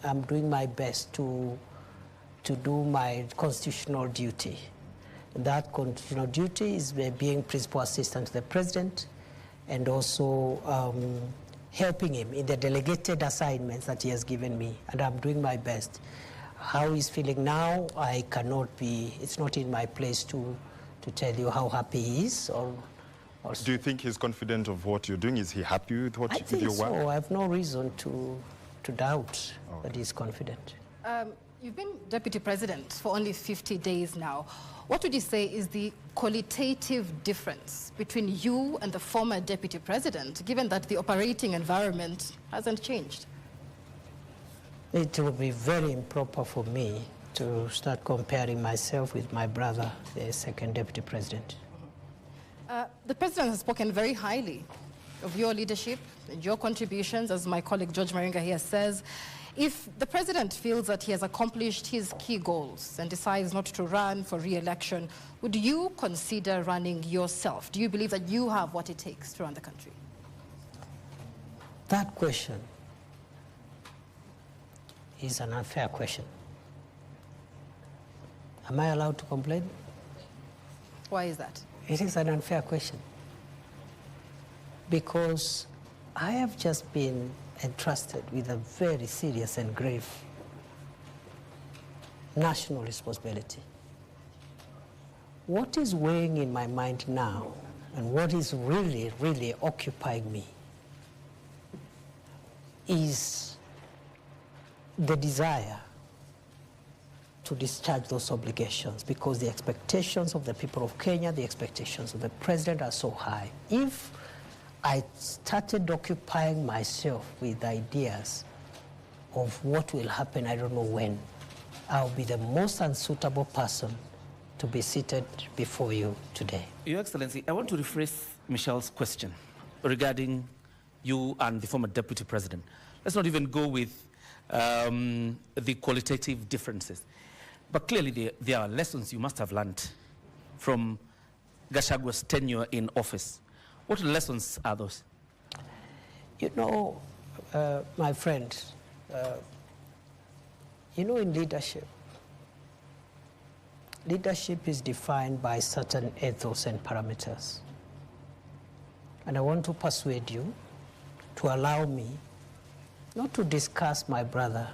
I'm doing my best to do my constitutional duty. That constitutional duty is being principal assistant to the president, and also helping him in the delegated assignments that he has given me, and I'm doing my best. How he's feeling now, I cannot be, it's not in my place to tell you how happy he is. Or do you think he's confident of what you're doing? Is he happy with what with your work? I think so. I have no reason to doubt that he's confident. You've been deputy president for only 50 days now. What would you say is the qualitative difference between you and the former deputy president, given that the operating environment hasn't changed? It would be very improper for me to start comparing myself with my brother, the second deputy president. The president has spoken very highly of your leadership and your contributions, as my colleague George Maringa here says. If the president feels that he has accomplished his key goals and decides not to run for re-election, would you consider running yourself? Do you believe that you have what it takes to run the country? That question is an unfair question. Am I allowed to complain? Why is that? It is an unfair question, because I have just been entrusted with a very serious and grave national responsibility. What is weighing in my mind now, and what is really, really occupying me, is the desire to discharge those obligations, because the expectations of the people of Kenya, the expectations of the president are so high. If I started occupying myself with ideas of what will happen, I don't know when, I'll be the most unsuitable person to be seated before you today. Your Excellency, I want to rephrase Michelle's question regarding you and the former deputy president. Let's not even go with the qualitative differences. But clearly there are lessons you must have learned from Gachagwa's tenure in office. What lessons are those? You know, my friend, you know, in leadership is defined by certain ethos and parameters. And I want to persuade you to allow me not to discuss my brother,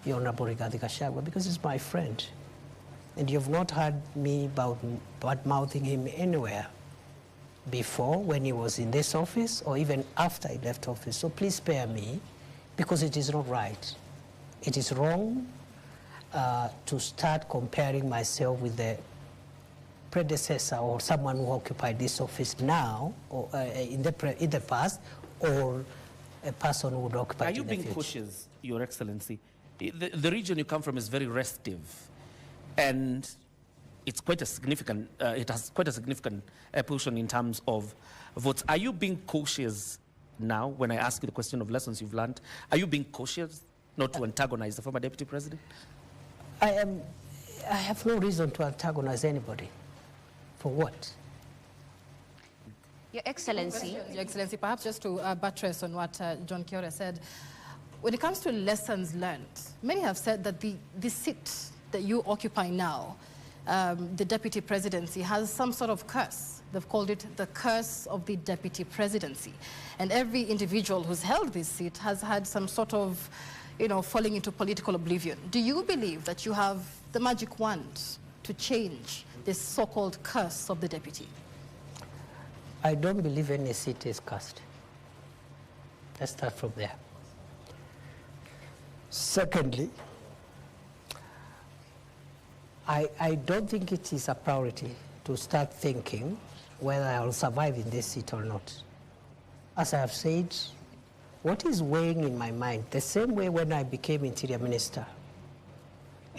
the Honorable Rigathi Gachagua, because he's my friend. And you've not heard me bad-mouthing him anywhere before, when he was in this office, or even after he left office. So please spare me, because it is not right. It is wrong to start comparing myself with the predecessor or someone who occupied this office now, or in the past, or a person who would occupy it in the future. Are you being cautious, Your Excellency? The region you come from is very restive, and it's quite a significant, it has quite a significant portion in terms of votes. Are you being cautious now when I ask you the question of lessons you've learned? Are you being cautious not to antagonize the former deputy president? I have no reason to antagonize anybody. For what? Your Excellency. Your Excellency, perhaps just to buttress on what John Kithure said, when it comes to lessons learned, many have said that the seat that you occupy now, the deputy presidency, has some sort of curse. They've called it the curse of the deputy presidency. And every individual who's held this seat has had some sort of, falling into political oblivion. Do you believe that you have the magic wand to change this so-called curse of the deputy? I don't believe any seat is cursed. Let's start from there. Secondly, I don't think it is a priority to start thinking whether I will survive in this seat or not. As I have said, what is weighing in my mind, the same way when I became Interior Minister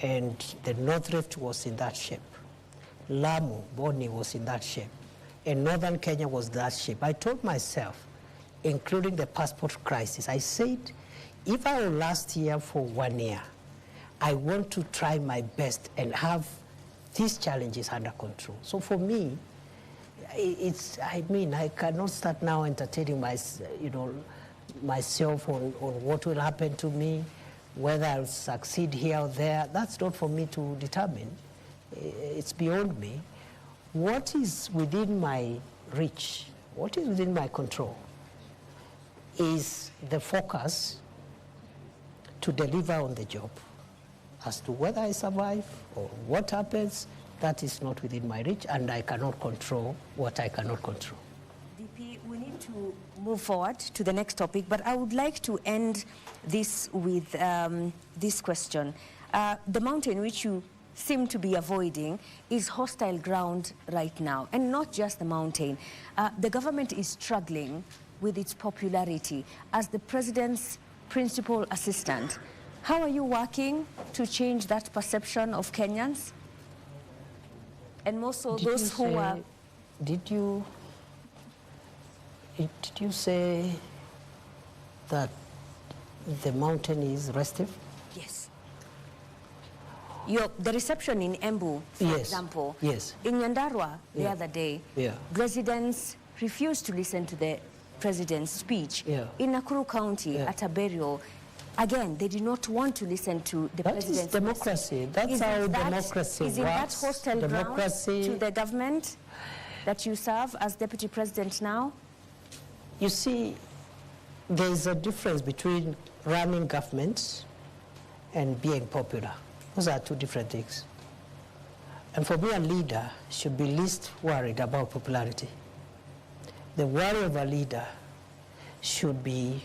and the North Rift was in that shape, Lamu, Boni was in that shape, and Northern Kenya was that shape. I told myself, including the passport crisis, I said, if I will last here for 1 year, I want to try my best and have these challenges under control. So for me, I cannot start now entertaining myself on what will happen to me, whether I'll succeed here or there. That's not for me to determine. It's beyond me. What is within my reach, what is within my control, is the focus to deliver on the job. As to whether I survive or what happens, that is not within my reach, and I cannot control what I cannot control. DP, we need to move forward to the next topic, but I would like to end this with this question. The mountain which you seem to be avoiding is hostile ground right now, and not just the mountain. The government is struggling with its popularity as the president's principal assistant. How are you working to change that perception of Kenyans? And more so those who are... Did you say that the mountain is restive? Yes. The reception in Embu, for example, in Nyandarua the other day, residents refused to listen to the president's speech. In Nakuru County, at a burial, again, they did not want to listen to the president's That is democracy. That's how democracy works. Is it that hostile ground to the government that you serve as deputy president now? You see, there is a difference between running governments and being popular. Those are two different things. And for me, a leader should be least worried about popularity. The worry of a leader should be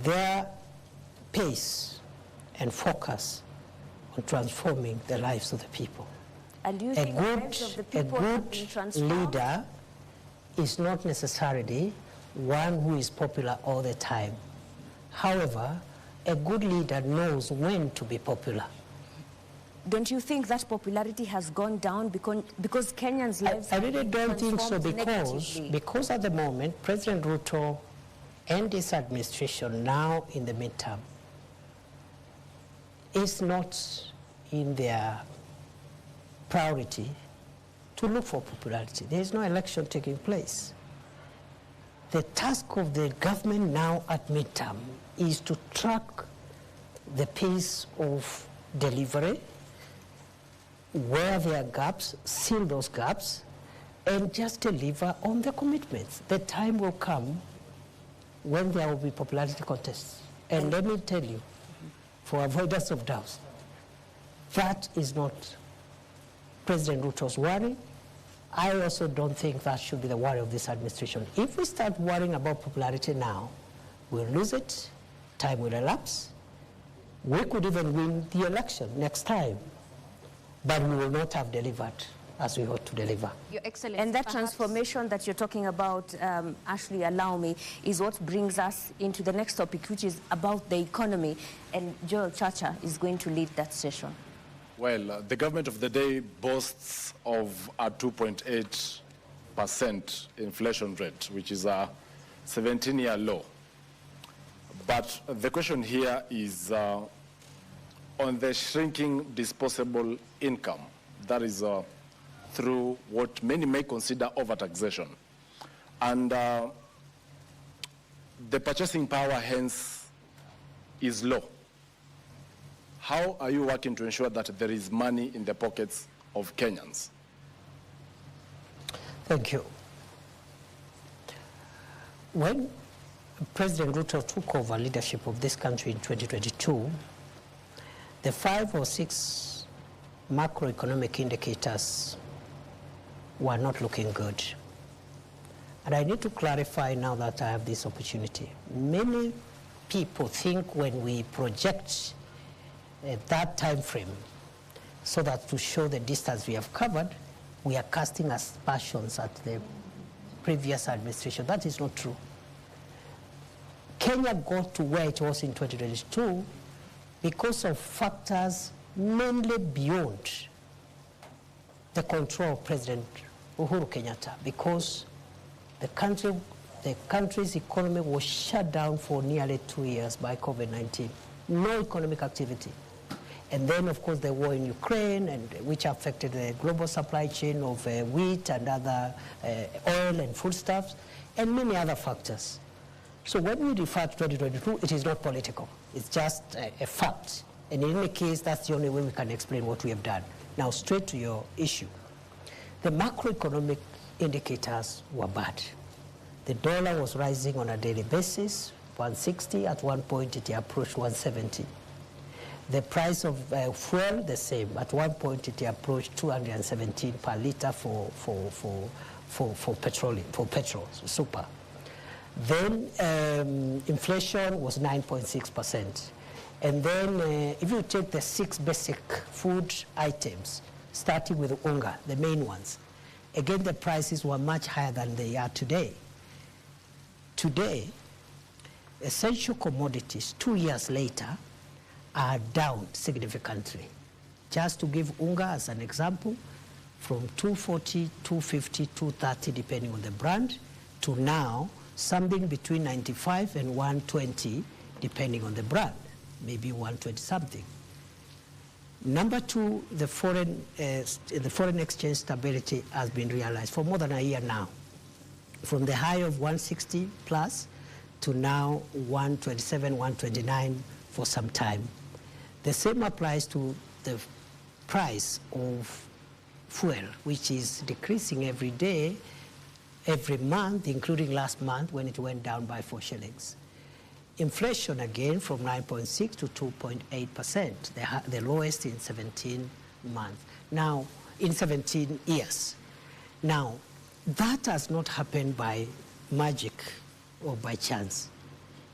their pace and focus on transforming the lives of the people. And do you think the lives of the people have been transformed? A good leader is not necessarily one who is popular all the time. However, a good leader knows when to be popular. Don't you think that popularity has gone down because Kenyans' lives I really don't think so, because at the moment, President Ruto and his administration now in the midterm is not in their priority to look for popularity. There is no election taking place. The task of the government now at midterm is to track the pace of delivery, where there are gaps, seal those gaps, and just deliver on the commitments. The time will come when there will be popularity contests. And let me tell you, for avoidance of doubts, that is not President Ruto's worry. I also don't think that should be the worry of this administration. If we start worrying about popularity now, we'll lose it, time will elapse. We could even win the election next time, but we will not have delivered as we ought to deliver. Your Excellency, and that transformation that you're talking about, Ashley, allow me, is what brings us into the next topic, which is about the economy. And Joel Chacha is going to lead that session. Well, the government of the day boasts of a 2.8% inflation rate, which is a 17-year low. But the question here is on the shrinking disposable income, that is through what many may consider overtaxation. And the purchasing power, hence, is low. How are you working to ensure that there is money in the pockets of Kenyans? Thank you. When President Ruto took over leadership of this country in 2022, the 5 or 6 macroeconomic indicators were not looking good. And I need to clarify now that I have this opportunity. Many people think when we project that time frame so that to show the distance we have covered, we are casting aspersions at the previous administration. That is not true. Kenya got to where it was in 2022 because of factors mainly beyond the control of President Uhuru Kenyatta, because the country's economy was shut down for nearly 2 years by COVID-19. No economic activity. And then, of course, the war in Ukraine, which affected the global supply chain of wheat and other oil and foodstuffs, and many other factors. So when we refer to 2022, it is not political. It's just a fact. And in any case, that's the only way we can explain what we have done. Now, straight to your issue. The macroeconomic indicators were bad. The dollar was rising on a daily basis, 160. At one point, it approached 170. The price of fuel, the same. At one point, it approached 217 per liter for petroleum, for petrol, so super. Then inflation was 9.6%. And then if you take the 6 basic food items, starting with unga, the main ones, again, the prices were much higher than they are today. Today, essential commodities, 2 years later, are down significantly. Just to give unga as an example, from 240, 250, 230, depending on the brand, to now something between 95 and 120, depending on the brand, maybe 120 something. Number 2, the foreign exchange stability has been realized for more than a year now, from the high of 160 plus to now 127, 129 for some time. The same applies to the price of fuel, which is decreasing every day, every month, including last month when it went down by 4 shillings. Inflation again from 9.6 to 2.8%, the lowest in 17 months. Now, in 17 years. Now, that has not happened by magic or by chance.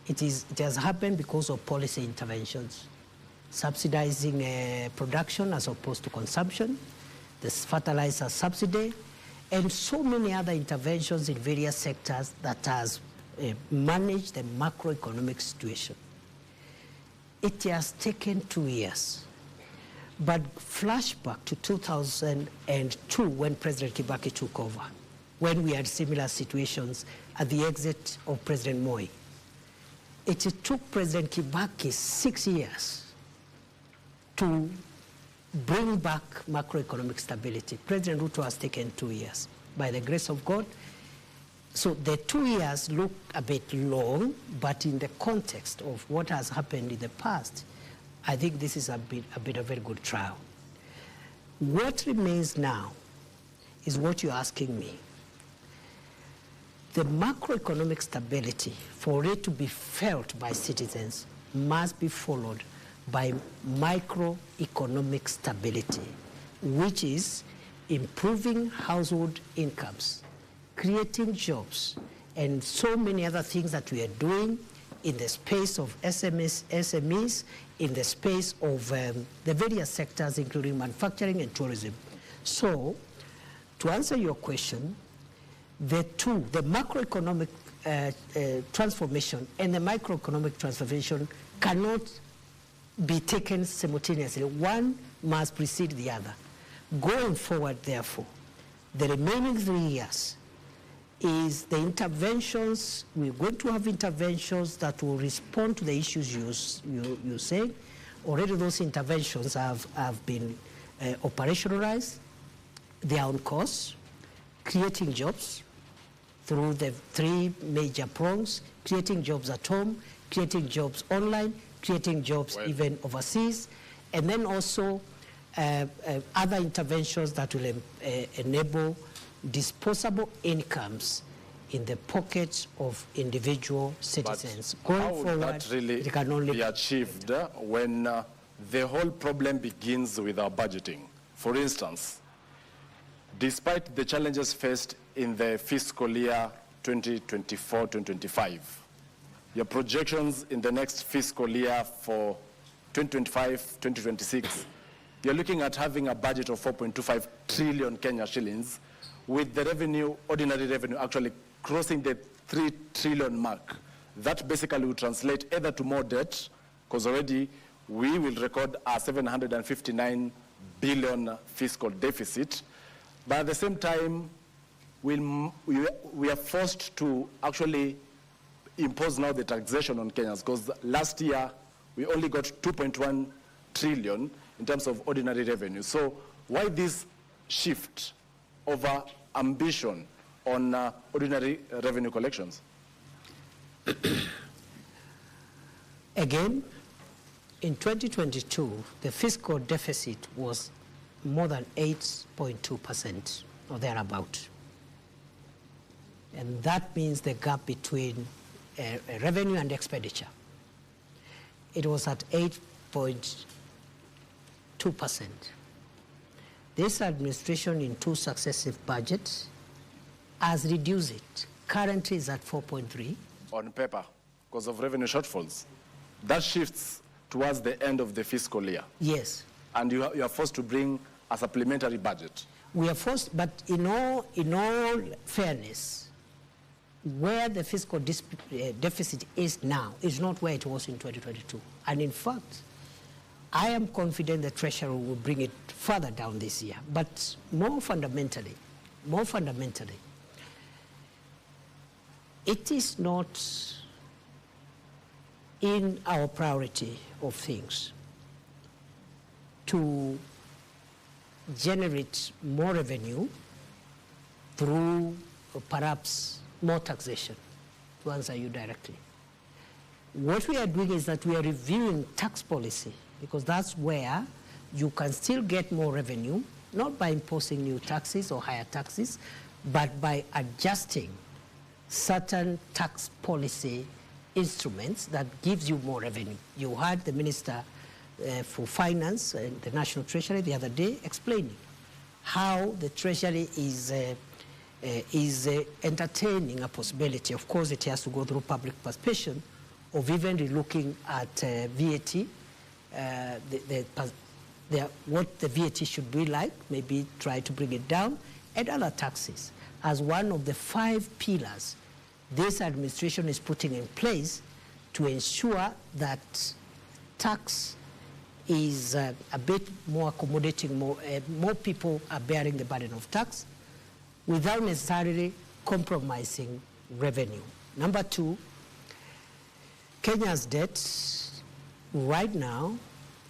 It has happened because of policy interventions, subsidizing production as opposed to consumption, the fertilizer subsidy, and so many other interventions in various sectors that has managed the macroeconomic situation. It has taken 2 years. But flashback to 2002 when President Kibaki took over, when we had similar situations at the exit of President Moi. It took President Kibaki 6 years to bring back macroeconomic stability. President Ruto has taken 2 years, by the grace of God. So the 2 years look a bit long, but in the context of what has happened in the past, I think this is a bit of a very good trial. What remains now is what you're asking me. The macroeconomic stability, for it to be felt by citizens, must be followed by microeconomic stability, which is improving household incomes, creating jobs, and so many other things that we are doing in the space of SMEs, in the space of the various sectors, including manufacturing and tourism. So, to answer your question, the macroeconomic transformation and the microeconomic transformation cannot be taken simultaneously. One must precede the other. Going forward, therefore, the remaining 3 years is the interventions. We're going to have interventions that will respond to the issues you say. Already those interventions have been operationalized. They are on course, creating jobs through the 3 major prongs: creating jobs at home, creating jobs online, creating jobs even overseas, and then also other interventions that will enable disposable incomes in the pockets of individual citizens. But Going how would forward, that really it can only be achieved when the whole problem begins with our budgeting? For instance, despite the challenges faced in the fiscal year 2024-2025, your projections in the next fiscal year for 2025-2026, you're looking at having a budget of 4.25 trillion Kenya shillings, with the revenue, ordinary revenue, actually crossing the 3 trillion mark. That basically will translate either to more debt, because already we will record a 759 billion fiscal deficit, but at the same time, we are forced to actually impose now the taxation on Kenyans, because last year we only got 2.1 trillion in terms of ordinary revenue. So why this shift over ambition on ordinary revenue collections? Again, in 2022, the fiscal deficit was more than 8.2% or thereabout. And that means the gap between revenue and expenditure. It was at 8.2%. This administration, in 2 successive budgets, has reduced it. Currently is at 4.3. On paper, because of revenue shortfalls. That shifts towards the end of the fiscal year. Yes. And you are forced to bring a supplementary budget. We are forced, but in all fairness, where the fiscal deficit is now is not where it was in 2022. And in fact, I am confident the Treasury will bring it further down this year. But more fundamentally, it is not in our priority of things to generate more revenue through perhaps more taxation, to answer you directly. What we are doing is that we are reviewing tax policy, because that's where you can still get more revenue, not by imposing new taxes or higher taxes, but by adjusting certain tax policy instruments that gives you more revenue. You heard the Minister for Finance and the National Treasury the other day explaining how the Treasury is entertaining a possibility. Of course, it has to go through public participation of even relooking at VAT, what the VAT should be like, maybe try to bring it down, and other taxes, as one of the 5 pillars this administration is putting in place to ensure that tax is a bit more accommodating, more people are bearing the burden of tax without necessarily compromising revenue. Number 2, Kenya's debt right now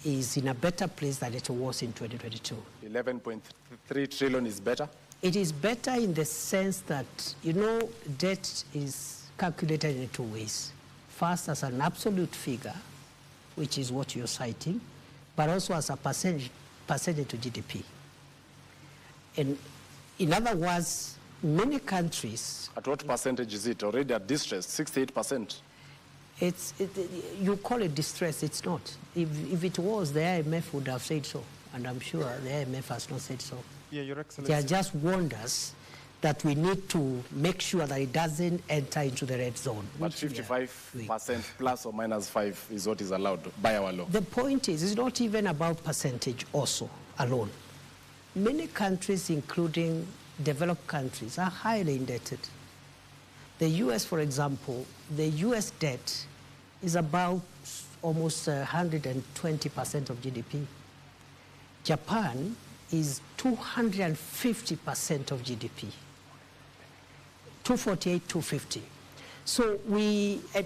is in a better place than it was in 2022. 11.3 trillion is better? It is better in the sense that, debt is calculated in 2 ways. First, as an absolute figure, which is what you're citing, but also as a percentage to GDP. And in other words, many countries... At what percentage is it? Already at distress, 68%. You call it distress, it's not. If it was, the IMF would have said so, and I'm sure the IMF has not said so. Yeah, Your Excellency. They are just warners that we need to make sure that it doesn't enter into the red zone. But 55% plus or minus 5 is what is allowed by our law. The point is, it's not even about percentage also alone. Many countries, including developed countries, are highly indebted. The US, for example, the US debt is about almost 120% of GDP. Japan is 250% of GDP. 248, 250. So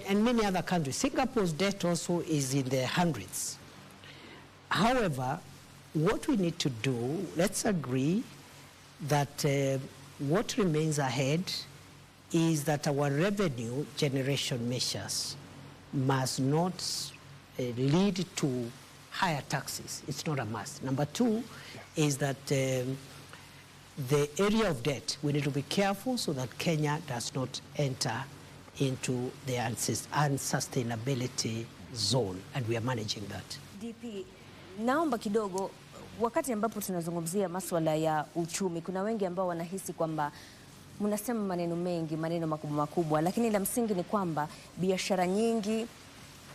and many other countries. Singapore's debt also is in the hundreds. However, what we need to do, let's agree that what remains ahead is that our revenue generation measures must not lead to higher taxes. It's not a must. Number two is that the area of debt, we need to be careful so that Kenya does not enter into the unsustainability zone, and we are managing that. DP, naomba kidogo, wakati ambapo tunazungumzia masuala ya uchumi, kuna wengi ambao wanahisi kwamba mnasema maneno mengi, maneno makubwa makubwa, lakini la msingi ni kwamba biashara nyingi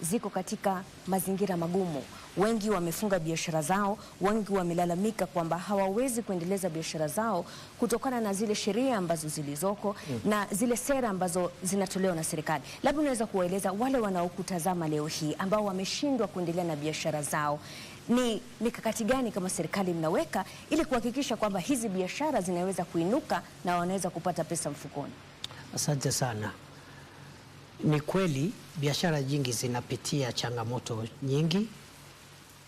ziko katika mazingira magumu. Wengi wamefunga biashara zao, wengi wamelalamika kwamba hawawezi kuendeleza biashara zao kutokana na zile sheria ambazo zilizoko na zile sera ambazo zinatolewa na serikali. Labda unaweza kuwaeleza wale wanaokutazama leo hii ambao wameshindwa kuendelea na biashara zao, ni mikakati gani kama serikali mnaweka ili kuhakikisha kwamba hizi biashara zinaweza kuinuka na wanaweza kupata pesa mfukoni? Asante sana. Ni kweli biashara nyingi zinapitia changamoto nyingi,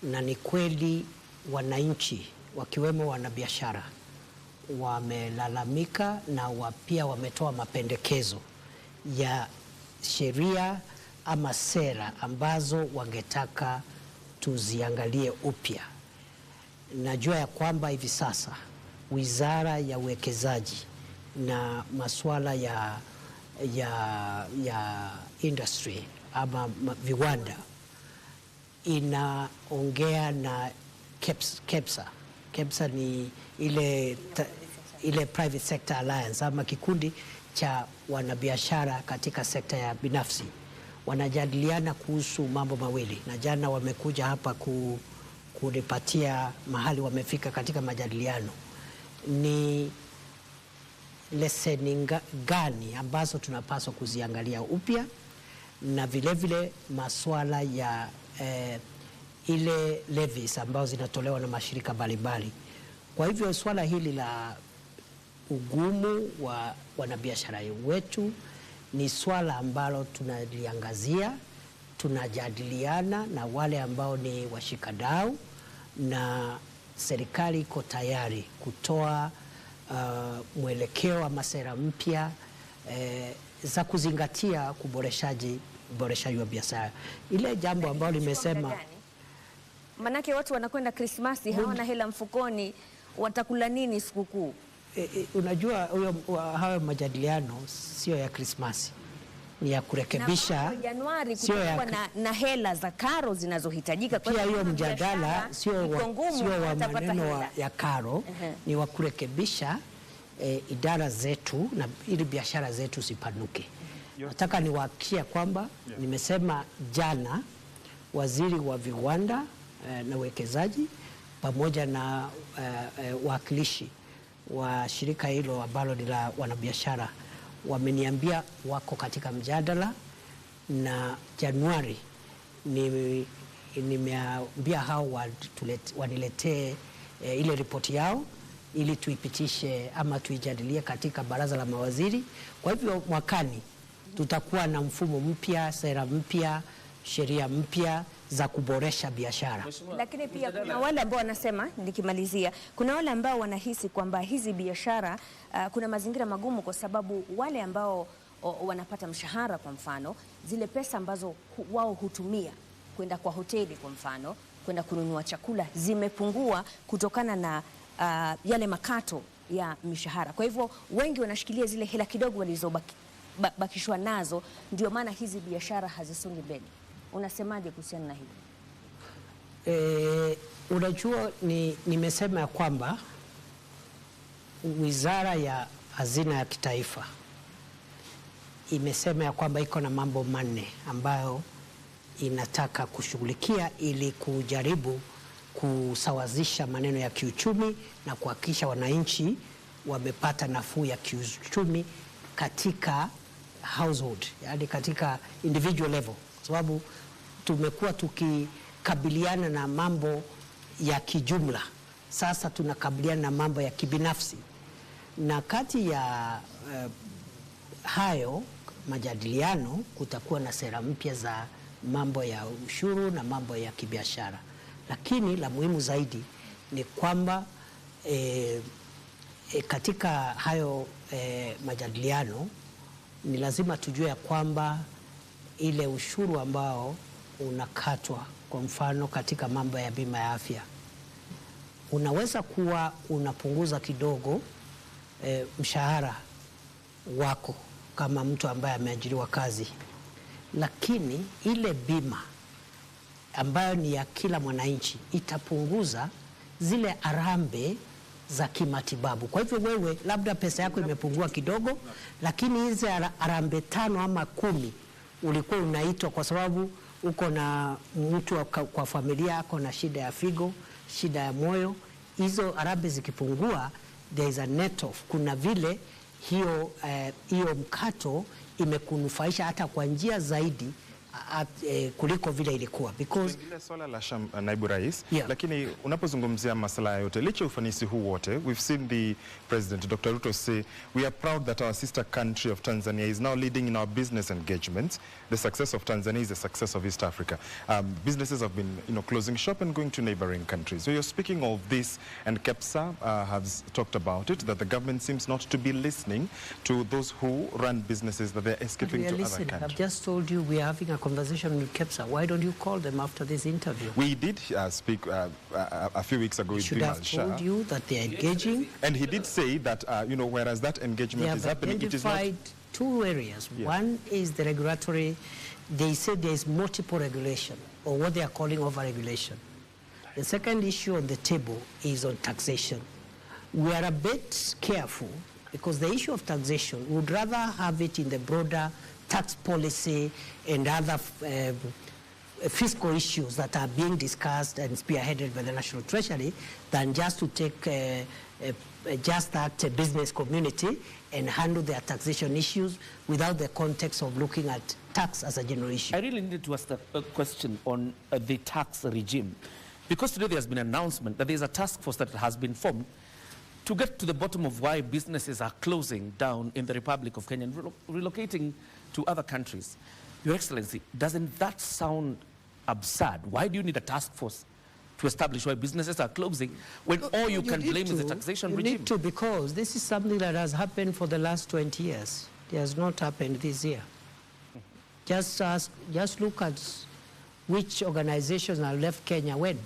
na ni kweli wananchi wakiwemo wanabiashara wamelalamika na pia wametoa mapendekezo ya sheria ama sera ambazo wangetaka tuziangalie upya. Najua ya kwamba hivi sasa Wizara ya Uwekezaji na masuala ya industry ama viwanda inaongea na KEPSA. KEPSA ni ile Private Sector Alliance ama kikundi cha wanabiashara katika sekta ya binafsi. Wanajadiliana kuhusu mambo mawili, na jana wamekuja hapa kunipatia mahali wamefika katika majadiliano. Ni leseni gani ambazo tunapaswa kuziangalia upya, na vilevile masuala ya ile levies ambazo zinatolewa na mashirika mbalimbali. Kwa hivyo swala hili la ugumu wa wanabiashara wetu ni swala ambalo tunaliangazia, tunajadiliana na wale ambao ni washikadau, na serikali iko tayari kutoa mwelekeo ama sera mpya za kuzingatia uboreshaji wa biashara. Ile jambo ambalo limesema, manake watu wanakwenda Krismasi hawana hela mfukoni, watakula nini sikukuu? Unajua hayo majadiliano sio ya Krismasi, ni ya kurekebisha. Na Januari kutakuwa na hela za karo zinazohitajika. Kwa hiyo mjadala sio wa maneno ya karo, ni wa kurekebisha idara zetu na ili biashara zetu zipanuke. Nataka niwahakikishie kwamba nimesema jana waziri wa viwanda na uwekezaji pamoja na wakilishi wa shirika hilo ambalo ni la wanabiashara wameniambia wako katika mjadala, na Januari nimeambia hao waniletee ile ripoti yao ili tuipitishe ama tuijadilie katika baraza la mawaziri. Kwa hivyo mwakani tutakuwa na mfumo mpya, sera mpya, sheria mpya za kuboresha biashara. Lakini pia kuna wale ambao wanasema, nikimalizia, kuna wale ambao wanahisi kwamba hizi biashara kuna mazingira magumu kwa sababu wale ambao wanapata mshahara, kwa mfano, zile pesa ambazo wao hutumia kwenda kwa hoteli, kwa mfano, kwenda kununua chakula, zimepungua kutokana na yale makato ya mishahara. Kwa hivyo wengi wanashikilia zile hela kidogo walizobakishwa nazo, ndio maana hizi biashara hazisongi mbele. Unasemaje kuhusiana na hili? Unajua, nimesema ya kwamba Wizara ya Hazina ya Kitaifa imesema ya kwamba iko na mambo manne ambayo inataka kushughulikia ili kujaribu kusawazisha maneno ya kiuchumi na kuhakikisha wananchi wamepata nafuu ya kiuchumi katika household, yani katika individual level, sababu tumekuwa tukikabiliana na mambo ya kijumla sasa tunakabiliana na mambo ya kibinafsi, na kati ya hayo majadiliano kutakuwa na sera mpya za mambo ya ushuru na mambo ya kibiashara. Lakini la muhimu zaidi ni kwamba katika hayo majadiliano ni lazima tujue ya kwamba ile ushuru ambao unakatwa, kwa mfano katika mambo ya bima ya afya, unaweza kuwa unapunguza kidogo mshahara wako kama mtu ambaye ameajiriwa kazi, lakini ile bima ambayo ni ya kila mwananchi itapunguza zile harambee za kimatibabu. Kwa hivyo wewe labda pesa yako imepungua kidogo, lakini hizi harambee 5 ama 10 ulikuwa unaitwa kwa sababu uko na mtu kwa familia yako na shida ya figo, shida ya hizo harambee zikipungua, there is a net off. Kuna vile hiyo mkato imekunufaisha hata kwa njia zaidi kuliko vile ilikuwa, because ile swala la naibu rais, yeah. Lakini unapozungumzia masuala yote, licha ufanisi huu wote, we've seen the president Dr. Ruto say we are proud that our sister country of Tanzania is now leading in our business engagements. The success of Tanzania is the success of East Africa. Businesses have been closing shop and going to neighboring countries. So you're speaking of this, and KEPSA has talked about it, that the government seems not to be listening to those who run businesses, that they're escaping to other countries. I've just told you we are having a conversation with KEPSA. Why don't you call them after this interview? We did speak a few weeks ago with Bimal Shah. Should have told you that they are engaging. And he did say that, whereas that engagement is happening, it is not... They have identified 2 areas. Yeah. One is the regulatory. They say there is multiple regulation, or what they are calling over-regulation. The second issue on the table is on taxation. We are a bit careful because the issue of taxation, we would rather have it in the broader tax policy and other fiscal issues that are being discussed and spearheaded by the National Treasury than just to take just that business community and handle their taxation issues without the context of looking at tax as a general issue. I really needed to ask a question on the tax regime, because today there's been an announcement that there's a task force that has been formed to get to the bottom of why businesses are closing down in the Republic of Kenya and relocating to other countries. Your Excellency, doesn't that sound absurd? Why do you need a task force to establish why businesses are closing when all you can blame is the taxation regime? You need to, because this is something that has happened for the last 20 years. It has not happened this year. Just look at which organizations have left Kenya when.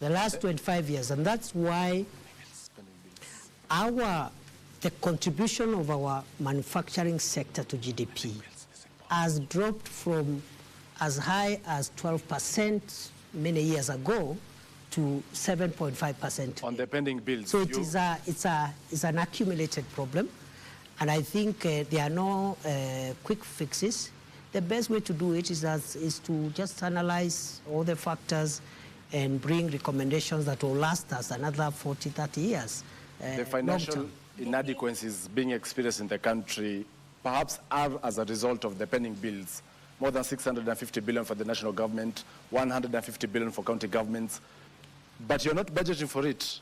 The last 25 years. And that's why the contribution of our manufacturing sector to GDP has dropped from as high as 12% many years ago to 7.5%. On the pending bills. So it's an accumulated problem, and I think there are no quick fixes. The best way to do it is to just analyze all the factors and bring recommendations that will last us another 40, 30 years. The financial inadequacies being experienced in the country perhaps are as a result of the pending bills. More than 650 billion for the national government, 150 billion for county governments. But you're not budgeting for it.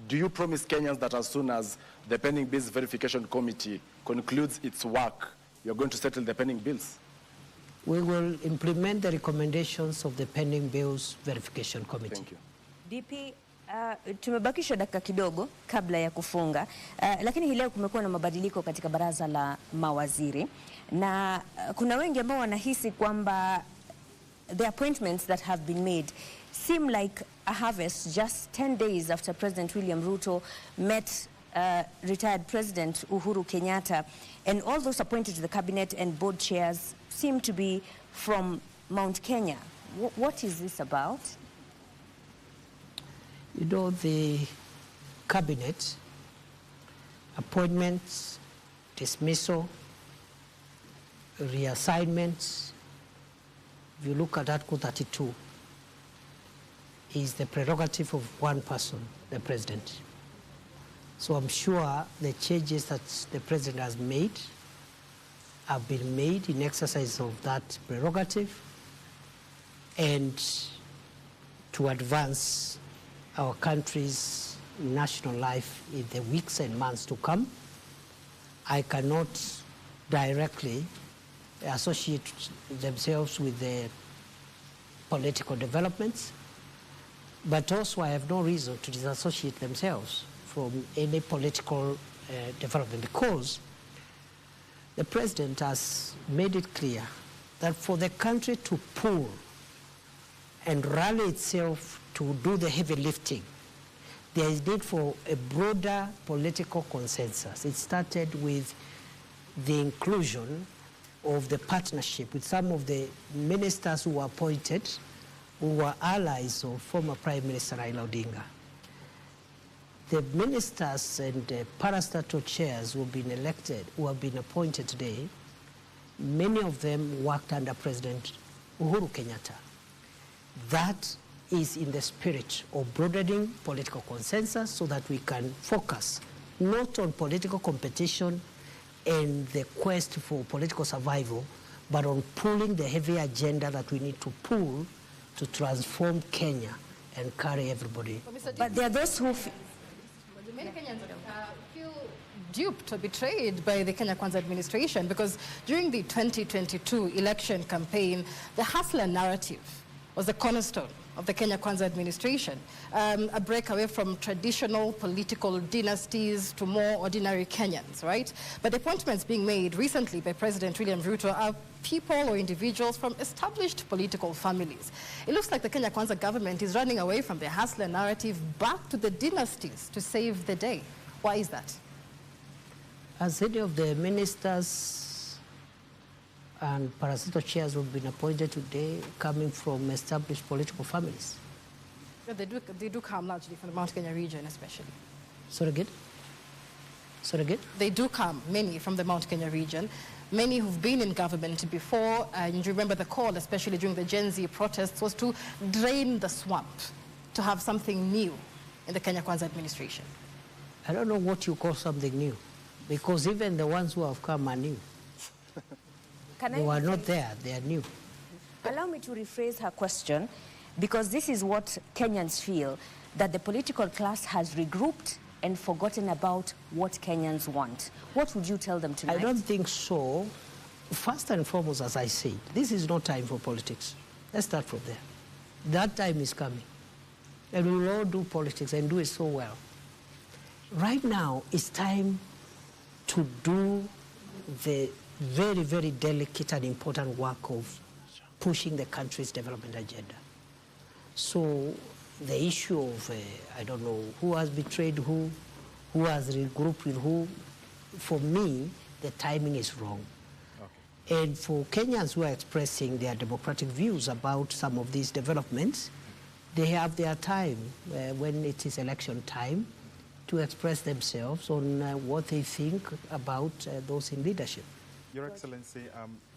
Do you promise Kenyans that as soon as the pending bills verification committee concludes its work, you're going to settle the pending bills? We will implement the recommendations of the pending bills verification committee. Thank you. DP, tumebakisha dakika kidogo kabla ya kufunga, lakini hii leo kumekuwa na mabadiliko katika baraza la mawaziri, na kuna wengi ambao wanahisi kwamba the appointments that have been made seem like a harvest just 10 days after President William Ruto met retired President Uhuru Kenyatta, and all those appointed to the cabinet and board chairs seem to be from Mount Kenya. What is this about? You know, the cabinet, appointments, dismissal, reassignments, if you look at Article 32, is the prerogative of one person, the president. So I'm sure the changes that the president has made have been made in exercise of that prerogative and to advance our country's national life in the weeks and months to come. I cannot directly associate themselves with the political developments, but also I have no reason to disassociate themselves from any political development, because the president has made it clear that for the country to pull and rally itself to do the heavy lifting, there is need for a broader political consensus. It started with the inclusion of the partnership with some of the ministers who were appointed, who were allies of former Prime Minister Raila Odinga. The ministers and parastatal chairs who have been elected, who have been appointed today, many of them worked under President Uhuru Kenyatta. That is in the spirit of broadening political consensus so that we can focus not on political competition and the quest for political survival, but on pulling the heavy agenda that we need to pull to transform Kenya and carry everybody. But there are those who many Kenyans feel duped or betrayed by the Kenya Kwanza administration, because during the 2022 election campaign, the hustler narrative was the cornerstone of the Kenya Kwanza administration, a break away from traditional political dynasties to more ordinary Kenyans, right? But appointments being made recently by President William Ruto are people or individuals from established political families. It looks like the Kenya Kwanza government is running away from the hustler narrative back to the dynasties to save the day. Why is that? As any of the ministers and parastatal chairs who have been appointed today coming from established political families? Yeah, they do come largely from the Mount Kenya region, especially. Sorry again? Sorry again? They do come, many from the Mount Kenya region, many who've been in government before. And you remember the call, especially during the Gen Z protests, was to drain the swamp, to have something new in the Kenya Kwanza administration. I don't know what you call something new, because even the ones who have come are new. They were not there, they are new. Allow me to rephrase her question, because this is what Kenyans feel, that the political class has regrouped and forgotten about what Kenyans want. What would you tell them tonight? I don't think so. First and foremost, as I said, this is not time for politics. Let's start from there. That time is coming. And we will all do politics and do it so well. Right now, it's time to do the very, very delicate and important work of pushing the country's development agenda. So the issue of, I don't know, who has betrayed who has regrouped with who, for me, the timing is wrong. Okay. And for Kenyans who are expressing their democratic views about some of these developments, they have their time when it is election time to express themselves on what they think about those in leadership. Your Excellency,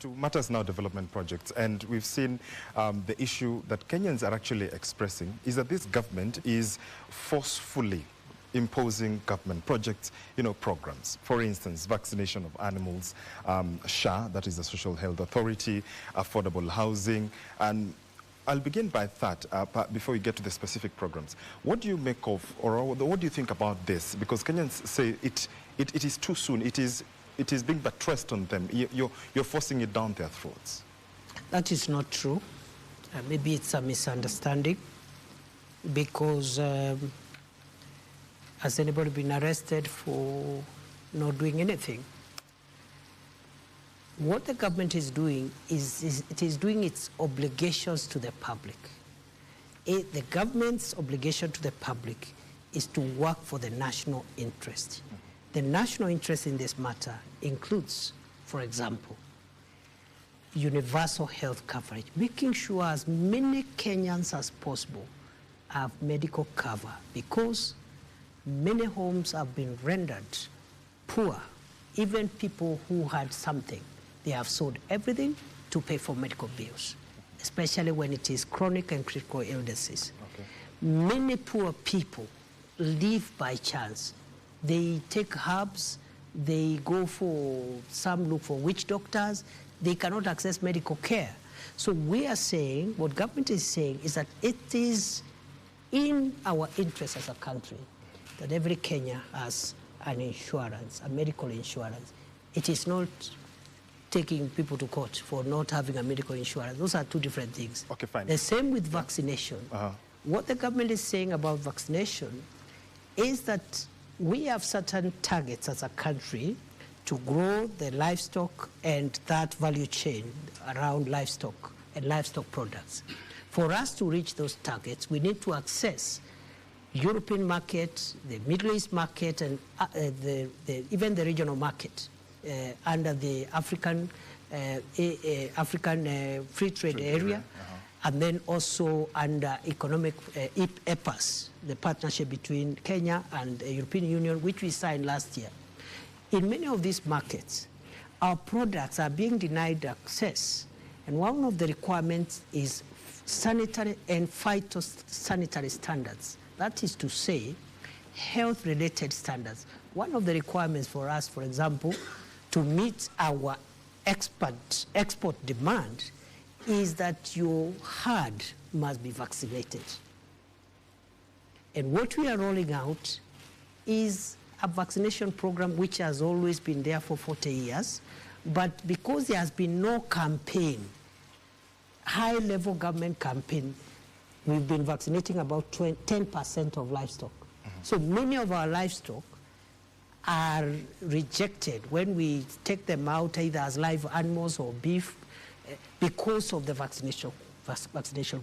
to matters now development projects, and we've seen the issue that Kenyans are actually expressing is that this government is forcefully imposing government projects, programs. For instance, vaccination of animals, SHA, that is the Social Health Authority, affordable housing, and I'll begin by that before we get to the specific programs. What do you make of, or what do you think about this? Because Kenyans say it is too soon. It is being buttressed on them. You're forcing it down their throats. That is not true. Maybe it's a misunderstanding, because has anybody been arrested for not doing anything? What the government is doing is it is doing its obligations to the public. The government's obligation to the public is to work for the national interest. The national interest in this matter includes, for example, universal health coverage, making sure as many Kenyans as possible have medical cover, because many homes have been rendered poor. Even people who had something, they have sold everything to pay for medical bills, especially when it is chronic and critical illnesses. Okay. Many poor people live by chance. They take herbs, they go for, some look for witch doctors, they cannot access medical care. So we are saying, what government is saying is that it is in our interest as a country that every Kenyan has an insurance, a medical insurance. It is not taking people to court for not having a medical insurance. Those are two different things. Okay, fine. The same with vaccination. What the government is saying about vaccination is that we have certain targets as a country to grow the livestock and that value chain around livestock and livestock products. For us to reach those targets, we need to access European market, the Middle East market, and even the regional market under the African free trade area, and then also under economic EPAS, the partnership between Kenya and the European Union, which we signed last year. In many of these markets, our products are being denied access, and one of the requirements is sanitary and phytosanitary standards. That is to say, health-related standards. One of the requirements for us, for example, to meet our export demand is that your herd must be vaccinated. And what we are rolling out is a vaccination program which has always been there for 40 years, but because there has been no campaign, high-level government campaign, we've been vaccinating about 10% of livestock. So many of our livestock are rejected when we take them out either as live animals or beef because of the vaccination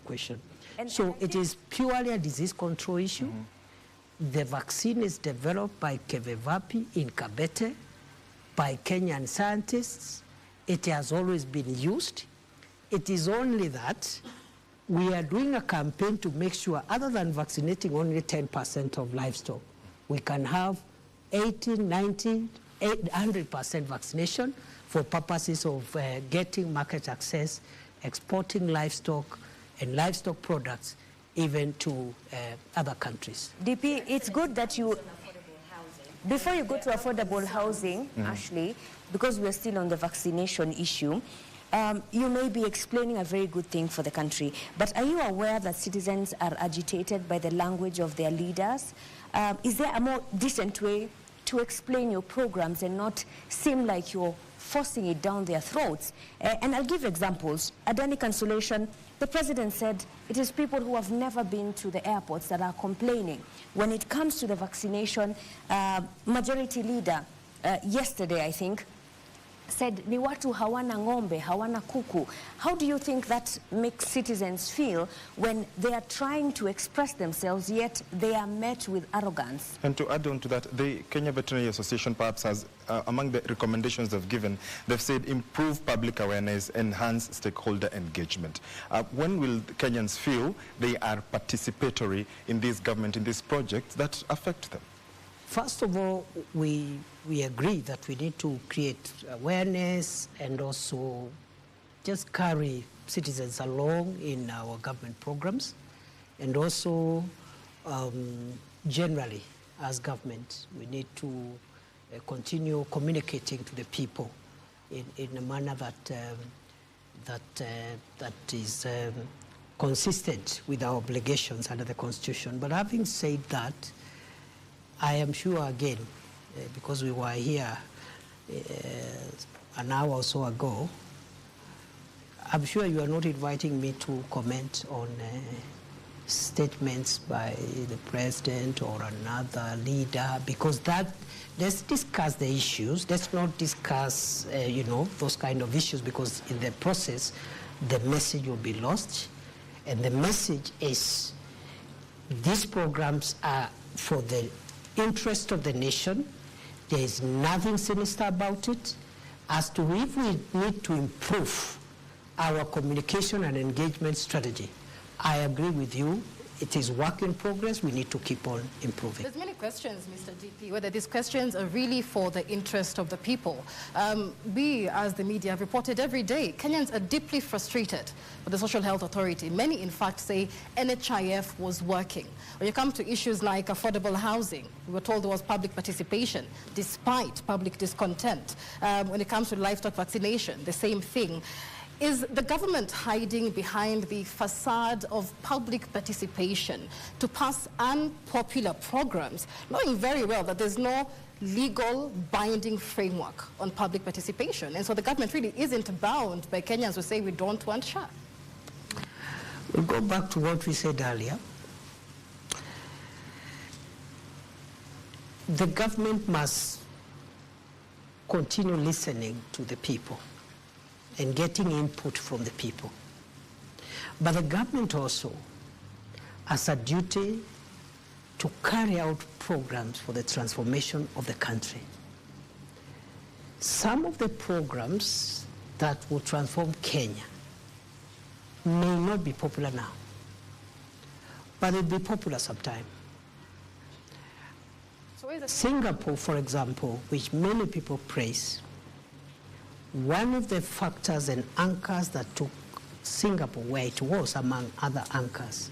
question. So it is purely a disease control issue. The vaccine is developed by Kevevapi in Kabete, by Kenyan scientists. It has always been used. It is only that we are doing a campaign to make sure, other than vaccinating only 10% of livestock, we can have 80, 90, 100% vaccination for purposes of getting market access, exporting livestock and livestock products even to other countries. DP, it's good that you, before you go to affordable housing, Ashley, because we're still on the vaccination issue, you may be explaining a very good thing for the country, but are you aware that citizens are agitated by the language of their leaders? Is there a more decent way to explain your programs and not seem like you're forcing it down their throats? And I'll give examples. Adani Consolation, the president said it is people who have never been to the airports that are complaining. When it comes to the vaccination, majority leader yesterday, I think, said ni watu hawana ng'ombe, hawana kuku. How do you think that makes citizens feel when they are trying to express themselves, yet they are met with arrogance? And to add on to that, the Kenya Veterinary Association perhaps has, among the recommendations they've given, they've said improve public awareness, enhance stakeholder engagement. When will Kenyans feel they are participatory in this government, in these projects that affect them? First of all, we agree that we need to create awareness and also just carry citizens along in our government programs. And also, generally, as government, we need to continue communicating to the people in a manner that is consistent with our obligations under the Constitution. But having said that, I am sure again, because we were here an hour or so ago, I'm sure you are not inviting me to comment on statements by the president or another leader, because let's discuss the issues. Let's not discuss, those kind of issues, because in the process, the message will be lost. And the message is these programs are for the interest of the nation. There is nothing sinister about it. As to if we need to improve our communication and engagement strategy, I agree with you. It is work in progress. We need to keep on improving. There's many questions, Mr. DP, whether these questions are really for the interest of the people. We, as the media, have reported every day, Kenyans are deeply frustrated with the Social Health Authority. Many, in fact, say NHIF was working. When you come to issues like affordable housing, we were told there was public participation, despite public discontent. When it comes to livestock vaccination, the same thing. Is the government hiding behind the facade of public participation to pass unpopular programs, knowing very well that there's no legal binding framework on public participation? And so the government really isn't bound by Kenyans who say we don't want SHA. We'll go back to what we said earlier. The government must continue listening to the people and getting input from the people. But the government also has a duty to carry out programs for the transformation of the country. Some of the programs that will transform Kenya may not be popular now, but they'll be popular sometime. Singapore, for example, which many people praise, one of the factors and anchors that took Singapore where it was among other anchors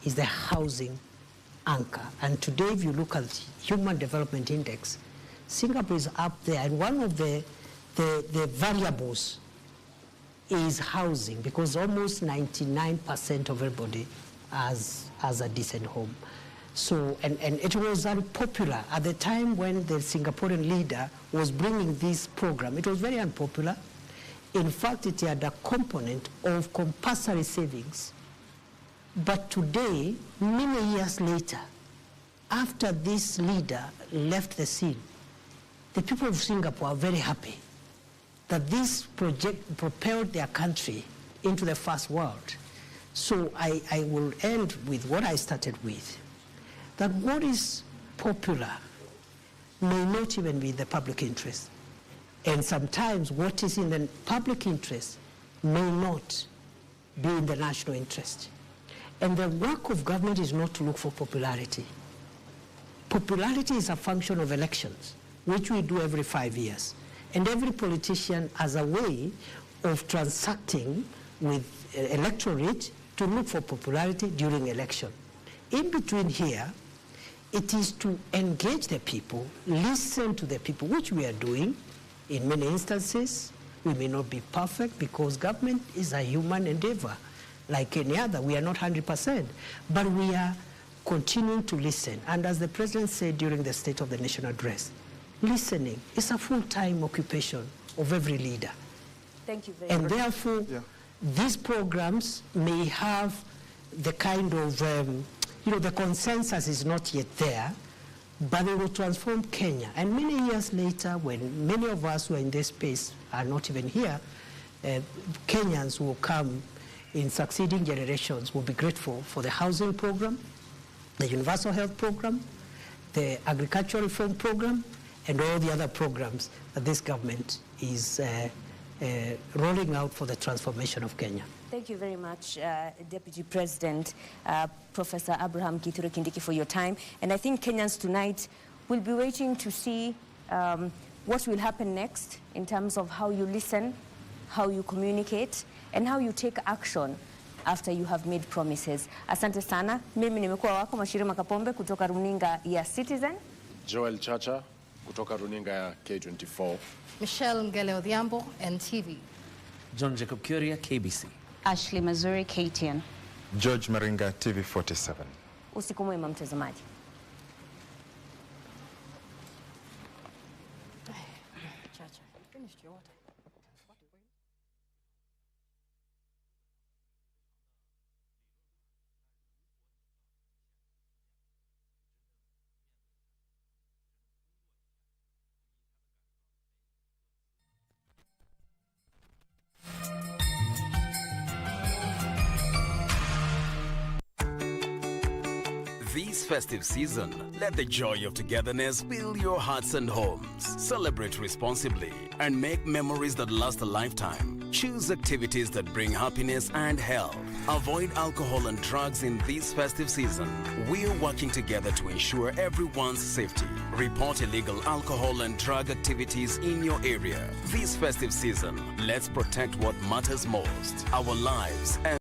is the housing anchor. And today, if you look at the Human Development Index, Singapore is up there, and one of the variables is housing, because almost 99% of everybody has a decent home. So, and it was unpopular at the time when the Singaporean leader was bringing this program. It was very unpopular. In fact, it had a component of compulsory savings. But today, many years later, after this leader left the scene, the people of Singapore are very happy that this project propelled their country into the first world. So I will end with what I started with, that what is popular may not even be in the public interest. And sometimes what is in the public interest may not be in the national interest. And the work of government is not to look for popularity. Popularity is a function of elections, which we do every 5 years. And every politician has a way of transacting with electorate to look for popularity during election. In between here, it is to engage the people, listen to the people, which we are doing. In many instances, we may not be perfect because government is a human endeavor. Like any other, we are not 100%, but we are continuing to listen. And as the President said during the State of the Nation address, listening is a full-time occupation of every leader. Thank you very and much. And therefore, these programs may have the kind of, the consensus is not yet there, but they will transform Kenya. And many years later, when many of us who are in this space are not even here, Kenyans will come in succeeding generations will be grateful for the housing program, the universal health program, the agricultural reform program, and all the other programs that this government is rolling out for the transformation of Kenya. Thank you very much, Deputy President, Professor Abraham Kithure Kindiki, for your time. And I think Kenyans tonight will be waiting to see what will happen next in terms of how you listen, how you communicate, and how you take action after you have made promises. Asante sana. Mimi nimekuwa wako Mashirima Kapombe kutoka runinga ya Citizen. Joel Chacha kutoka runinga ya K24. Michelle Ngele Odhiambo, NTV. John Jacob Kuria, KBC. Ashley Mazuri, KTN. George Maringa, TV47. Usiku mwema mtazamaji. Chacha, you finished your water. This festive season, let the joy of togetherness fill your hearts and homes. Celebrate responsibly and make memories that last a lifetime. Choose activities that bring happiness and health. Avoid alcohol and drugs in this festive season. We're working together to ensure everyone's safety. Report illegal alcohol and drug activities in your area. This festive season, let's protect what matters most, our lives and